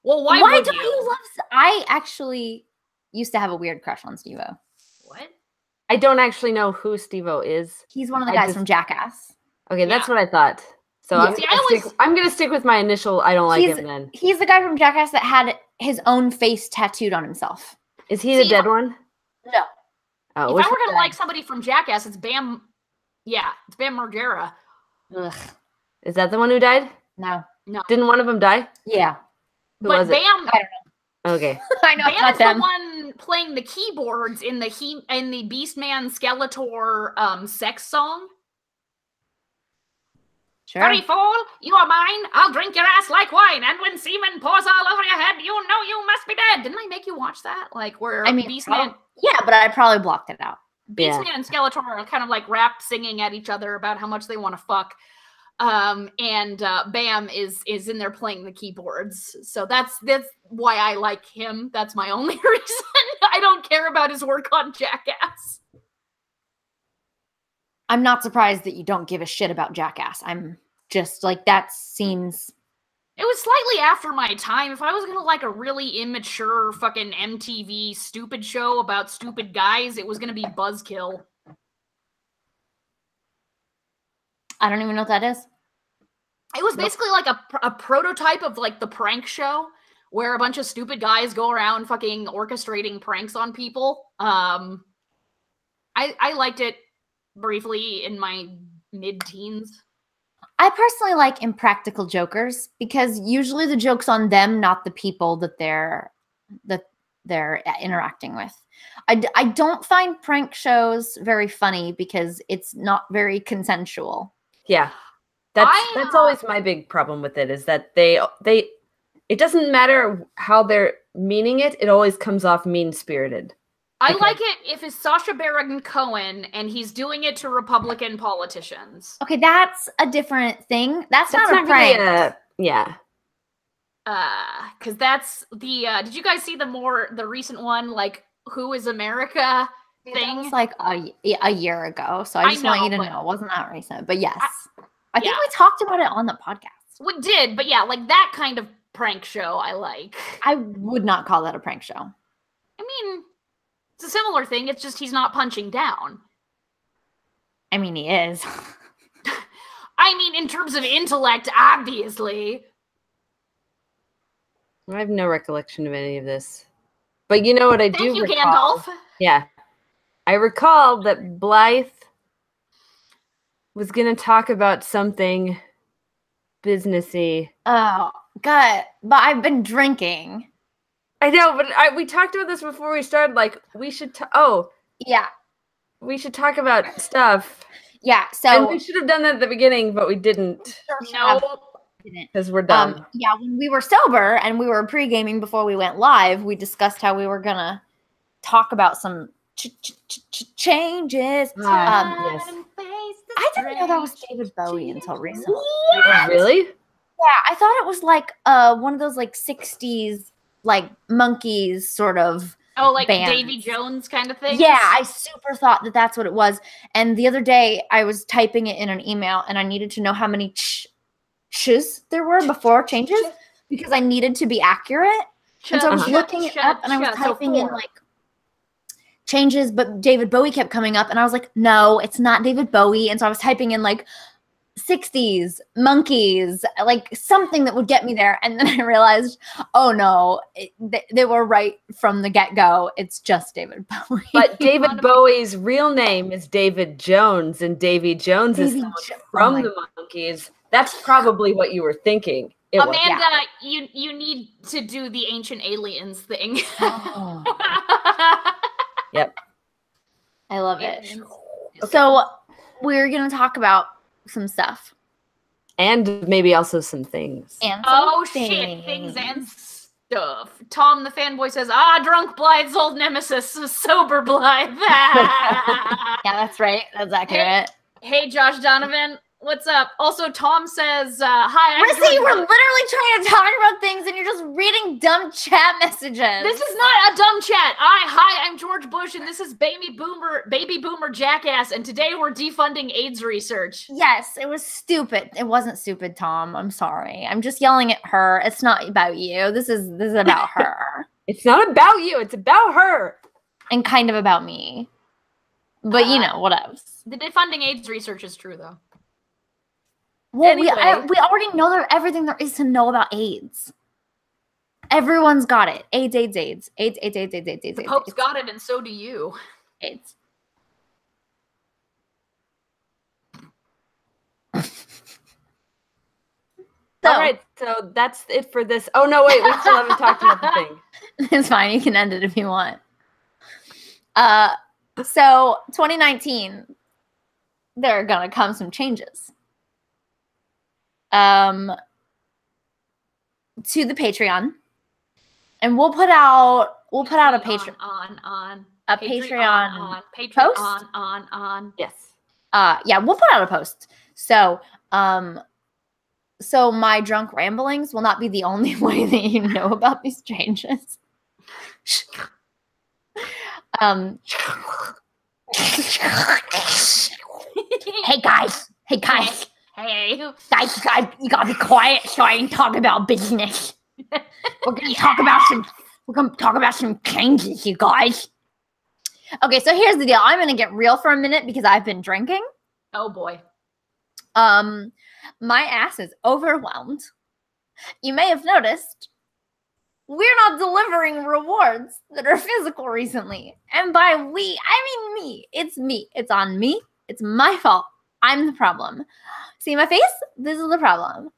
Well, why don't you love... I actually used to have a weird crush on Steve-O. What? I don't actually know who Steve-O is. He's one of the guys from Jackass. Okay, that's what I thought. So I'm gonna stick with my initial. I don't like him. Then he's the guy from Jackass that had his own face tattooed on himself. Is he the dead one? No. Oh, if I were gonna like somebody from Jackass, it's Bam. Yeah, it's Bam Margera. Ugh. Is that the one who died? No. Didn't one of them die? Yeah. Who but was Bam. It? I don't know. Okay. I know. Bam's the one playing the keyboards in the Beastman Skeletor sex song. Sure. Furry fool, you are mine. I'll drink your ass like wine, and when semen pours all over your head, you know you must be dead. Didn't I make you watch that? Like where Beastman? Yeah, but I probably blocked it out. Beastman and Skeletor are kind of like rap singing at each other about how much they want to fuck. And Bam is in there playing the keyboards. So that's why I like him. That's my only reason. I don't care about his work on Jackass. I'm not surprised that you don't give a shit about Jackass. I'm just like, that seems It was slightly after my time. If I was gonna like a really immature fucking MTV stupid show about stupid guys, it was gonna be Buzzkill. I don't even know what that is. It was basically like a prototype of like the prank show where a bunch of stupid guys go around fucking orchestrating pranks on people. I liked it briefly in my mid-teens. I personally like Impractical Jokers because usually the joke's on them, not the people that they're interacting with. I don't find prank shows very funny because it's not very consensual. Yeah. That's always my big problem with it, is that they it doesn't matter how they're meaning it, it always comes off mean-spirited. I like it if it's Sacha Baron Cohen and he's doing it to Republican politicians. Okay, that's a different thing. That's not a prank. Really yeah. Because that's the did you guys see the recent one, like Who is America thing? That was like a year ago, so I just want you to know it wasn't that recent. But yes, I think we talked about it on the podcast. We did, but yeah, like that kind of prank show I like. I would not call that a prank show. I mean, it's a similar thing. It's just he's not punching down. I mean, he is. I mean, in terms of intellect, obviously. I have no recollection of any of this. But you know what I do Thank you, recall? Gandalf. Yeah. I recall that Blythe was going to talk about something businessy. Oh, God. But I've been drinking. I know, but we talked about this before we started. Like, we should yeah, we should talk about stuff. Yeah, so... And we should have done that at the beginning, but we didn't. No. Because we're done. Yeah, when we were sober and we were pre-gaming before we went live, we discussed how we were going to talk about some changes. Yes. I didn't know that was David Bowie until recently. Oh, really? Yeah, I thought it was like one of those like 60s like monkeys sort of like bands. Davy Jones kind of thing. Yeah, I super thought that that's what it was. And the other day I was typing it in an email and I needed to know how many sh's there were before changes because I needed to be accurate. And so I was looking it up and I was typing in like changes, but David Bowie kept coming up and I was like, no, it's not David Bowie. And so I was typing in like 60s monkeys, like something that would get me there. And then I realized, oh no, they were right from the get-go. It's just David Bowie. But David Bowie's real name is David Jones, and Davy Jones is from the Monkees. That's probably what you were thinking. Amanda, you need to do the Ancient Aliens thing. Oh. Yep. I love it. Okay. So we're going to talk about some stuff. And maybe also some things. And shit, things and stuff. Tom the fanboy says, drunk Blythe's old nemesis, sober Blythe. Yeah, that's right. That's accurate. Hey, Josh Donovan. What's up? Also, Tom says, hi. Rissy, we're literally trying to talk about things and you're just reading dumb chat messages. This is not a dumb chat. Hi, I'm George Bush and this is Baby Boomer Jackass, and today we're defunding AIDS research. Yes, it was stupid. It wasn't stupid, Tom. I'm sorry. I'm just yelling at her. It's not about you. This is about her. It's not about you. It's about her. And kind of about me. But what else? The defunding AIDS research is true, though. Well, anyway. we already know everything there is to know about AIDS. Everyone's got it. AIDS. The Pope's got it, and so do you. AIDS. All right, so that's it for this. Oh, no, wait, we still haven't talked about the thing. It's fine. You can end it if you want. So 2019, there are going to come some changes. To the Patreon, and we'll put out a Patreon post on. Yes. Yeah, we'll put out a post. So my drunk ramblings will not be the only way that you know about these changes. Hey guys. Hey. Guys, you gotta be quiet so I can talk about business. We're gonna talk about some changes, you guys. Okay, so here's the deal. I'm gonna get real for a minute because I've been drinking. Oh boy. My ass is overwhelmed. You may have noticed we're not delivering rewards that are physical recently. And by we, I mean me. It's me. It's on me. It's my fault. I'm the problem. See my face? This is the problem.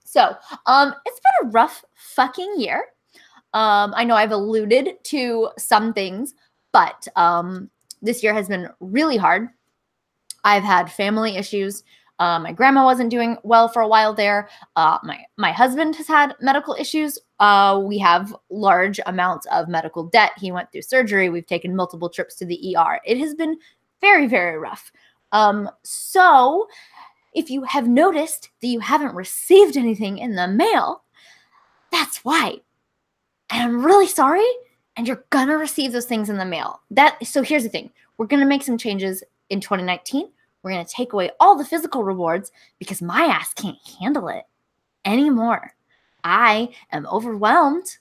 So, it's been a rough fucking year. I know I've alluded to some things, but this year has been really hard. I've had family issues. My grandma wasn't doing well for a while there. My husband has had medical issues. We have large amounts of medical debt. He went through surgery. We've taken multiple trips to the ER. It has been very, very rough. So if you have noticed that you haven't received anything in the mail, that's why. And I'm really sorry. And you're gonna receive those things in the mail. So here's the thing. We're gonna make some changes in 2019. We're gonna take away all the physical rewards because my ass can't handle it anymore. I am overwhelmed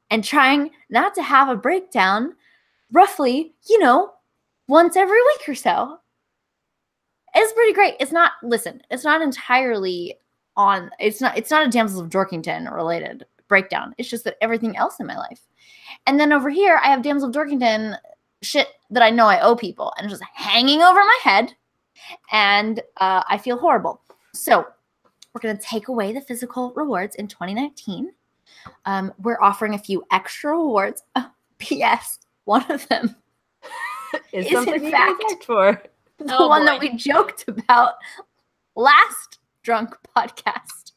and trying not to have a breakdown roughly, once every week or so. It's pretty great. It's not entirely it's not a Damsels of Dorkington related breakdown. It's just that everything else in my life. And then over here, I have Damsels of Dorkington shit that I know I owe people and it's just hanging over my head. And I feel horrible. So we're going to take away the physical rewards in 2019. We're offering a few extra rewards. P.S. One of them is in fact for the one that we joked about last drunk podcast.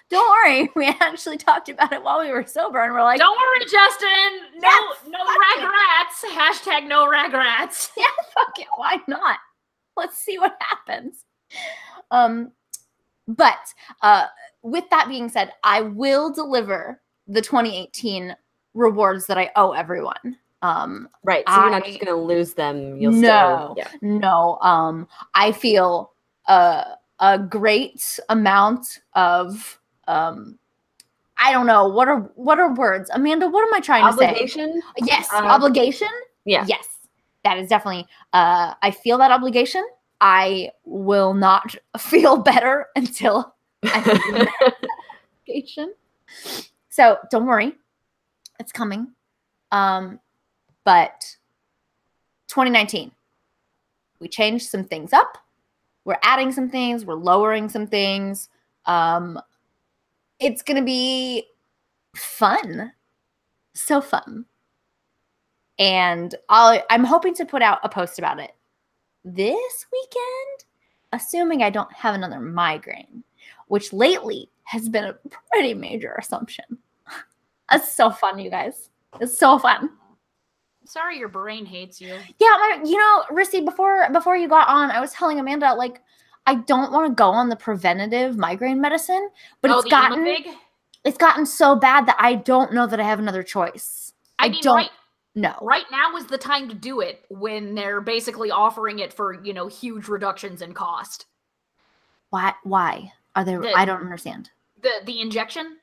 Don't worry, we actually talked about it while we were sober, and we're like, "Don't worry, Justin. No regrets. Hashtag no regrets." Yeah, fuck it. Why not? Let's see what happens. But with that being said, I will deliver the 2018 rewards that I owe everyone. Right. So you're not just going to lose them. No. I feel a great amount of, I don't know. What are words? Amanda, what am I trying to say? Obligation? Yes. Obligation. Yeah. Yes. That is definitely, I feel that obligation. I will not feel better until I feel that obligation. So don't worry. It's coming. But 2019, we changed some things up. We're adding some things. We're lowering some things. It's going to be fun. So fun. And I'm hoping to put out a post about it this weekend, assuming I don't have another migraine, which lately has been a pretty major assumption. It's so fun, you guys. It's so fun. Sorry your brain hates you. Yeah, Rissy, before you got on, I was telling Amanda, like, I don't want to go on the preventative migraine medicine, but it's gotten so bad that I don't know that I have another choice. Right now is the time to do it when they're basically offering it for, huge reductions in cost. Why? Are there I don't understand. The injection?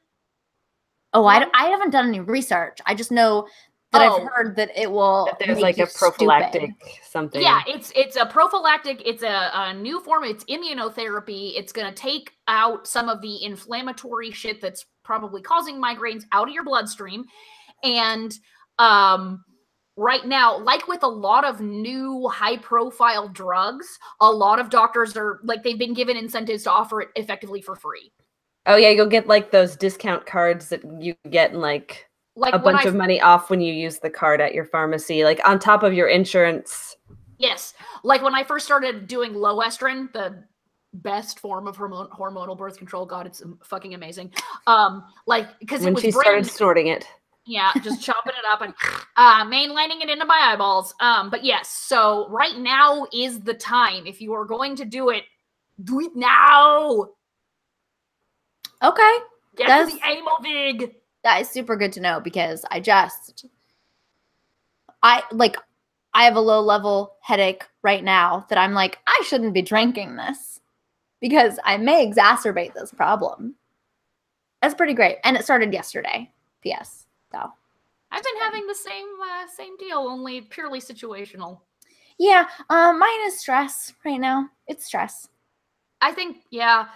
Oh, I haven't done any research. I just know that I've heard that it will. That there's like a prophylactic something. Yeah, it's a prophylactic. It's a new form. It's immunotherapy. It's going to take out some of the inflammatory shit that's probably causing migraines out of your bloodstream. And right now, like with a lot of new high-profile drugs, a lot of doctors are like they've been given incentives to offer it effectively for free. Oh yeah, you'll get like those discount cards that you get and like a bunch of money off when you use the card at your pharmacy, like on top of your insurance. Yes. Like when I first started doing Loestrin, the best form of hormonal birth control. God, it's fucking amazing. Because when she started snorting it. Yeah, just chopping it up and mainlining it into my eyeballs. But yes, so right now is the time. If you are going to do it now. Okay. Get to the Aimovig. That is super good to know because I have a low level headache right now that I'm like, I shouldn't be drinking this because I may exacerbate this problem. That's pretty great. And it started yesterday. P.S. So I've been having the same deal, only purely situational. yeah, mine is stress right now. It's stress. I think, yeah.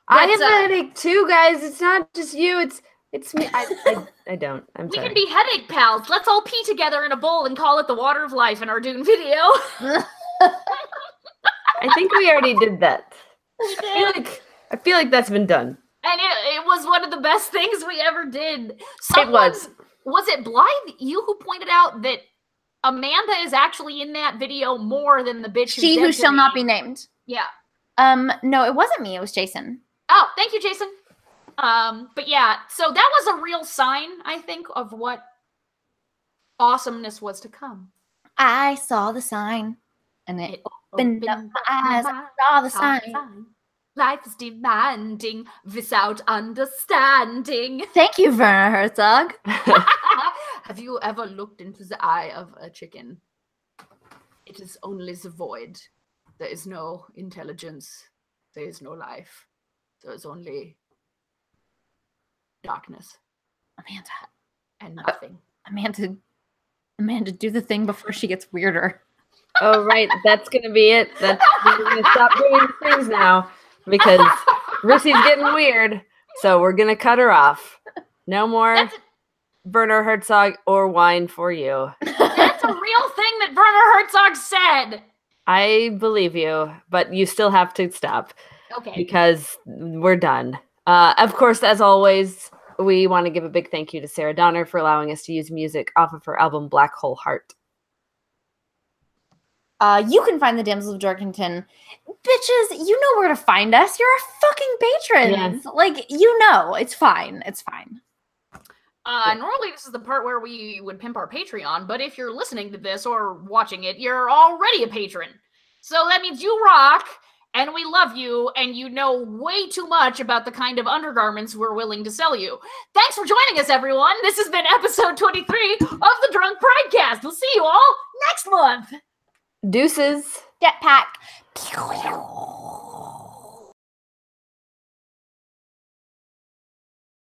I have a headache too, guys. It's not just you. It's me. I don't. I'm we sorry. can be headache pals. Let's all pee together in a bowl and call it the water of life in our Dune video. I think we already did that. I feel like that's been done. And it was one of the best things we ever did. It was. Was it Blythe, you who pointed out that Amanda is actually in that video more than the bitch She who shall not be named. Yeah. No, it wasn't me. It was Jason. Oh, thank you, Jason. But yeah, so that was a real sign, I think, of what awesomeness was to come. I saw the sign, and it opened up my eyes. I saw the sign. Life is demanding without understanding. Thank you, Werner Herzog. Have you ever looked into the eye of a chicken? It is only the void. There is no intelligence. There is no life. There is only darkness. Amanda. And nothing. Amanda, do the thing before she gets weirder. Oh, right. That's going to be it. We're going to stop doing things now because Rissy's getting weird. So we're going to cut her off. No more Werner Herzog or wine for you. That's a real thing that Werner Herzog said. I believe you, but you still have to stop. Okay. Because we're done. Of course, as always, we want to give a big thank you to Sarah Donner for allowing us to use music off of her album Black Hole Heart. You can find the Damsels of Dorkington. Bitches, you know where to find us. You're a fucking patrons. Yes. Like, you know. It's fine. It's fine. Normally this is the part where we would pimp our Patreon, but if you're listening to this or watching it, you're already a patron. So that means you rock, and we love you, and you know way too much about the kind of undergarments we're willing to sell you. Thanks for joining us, everyone. This has been episode 23 of the Drunk Pridecast. We'll see you all next month. Deuces. Jetpack.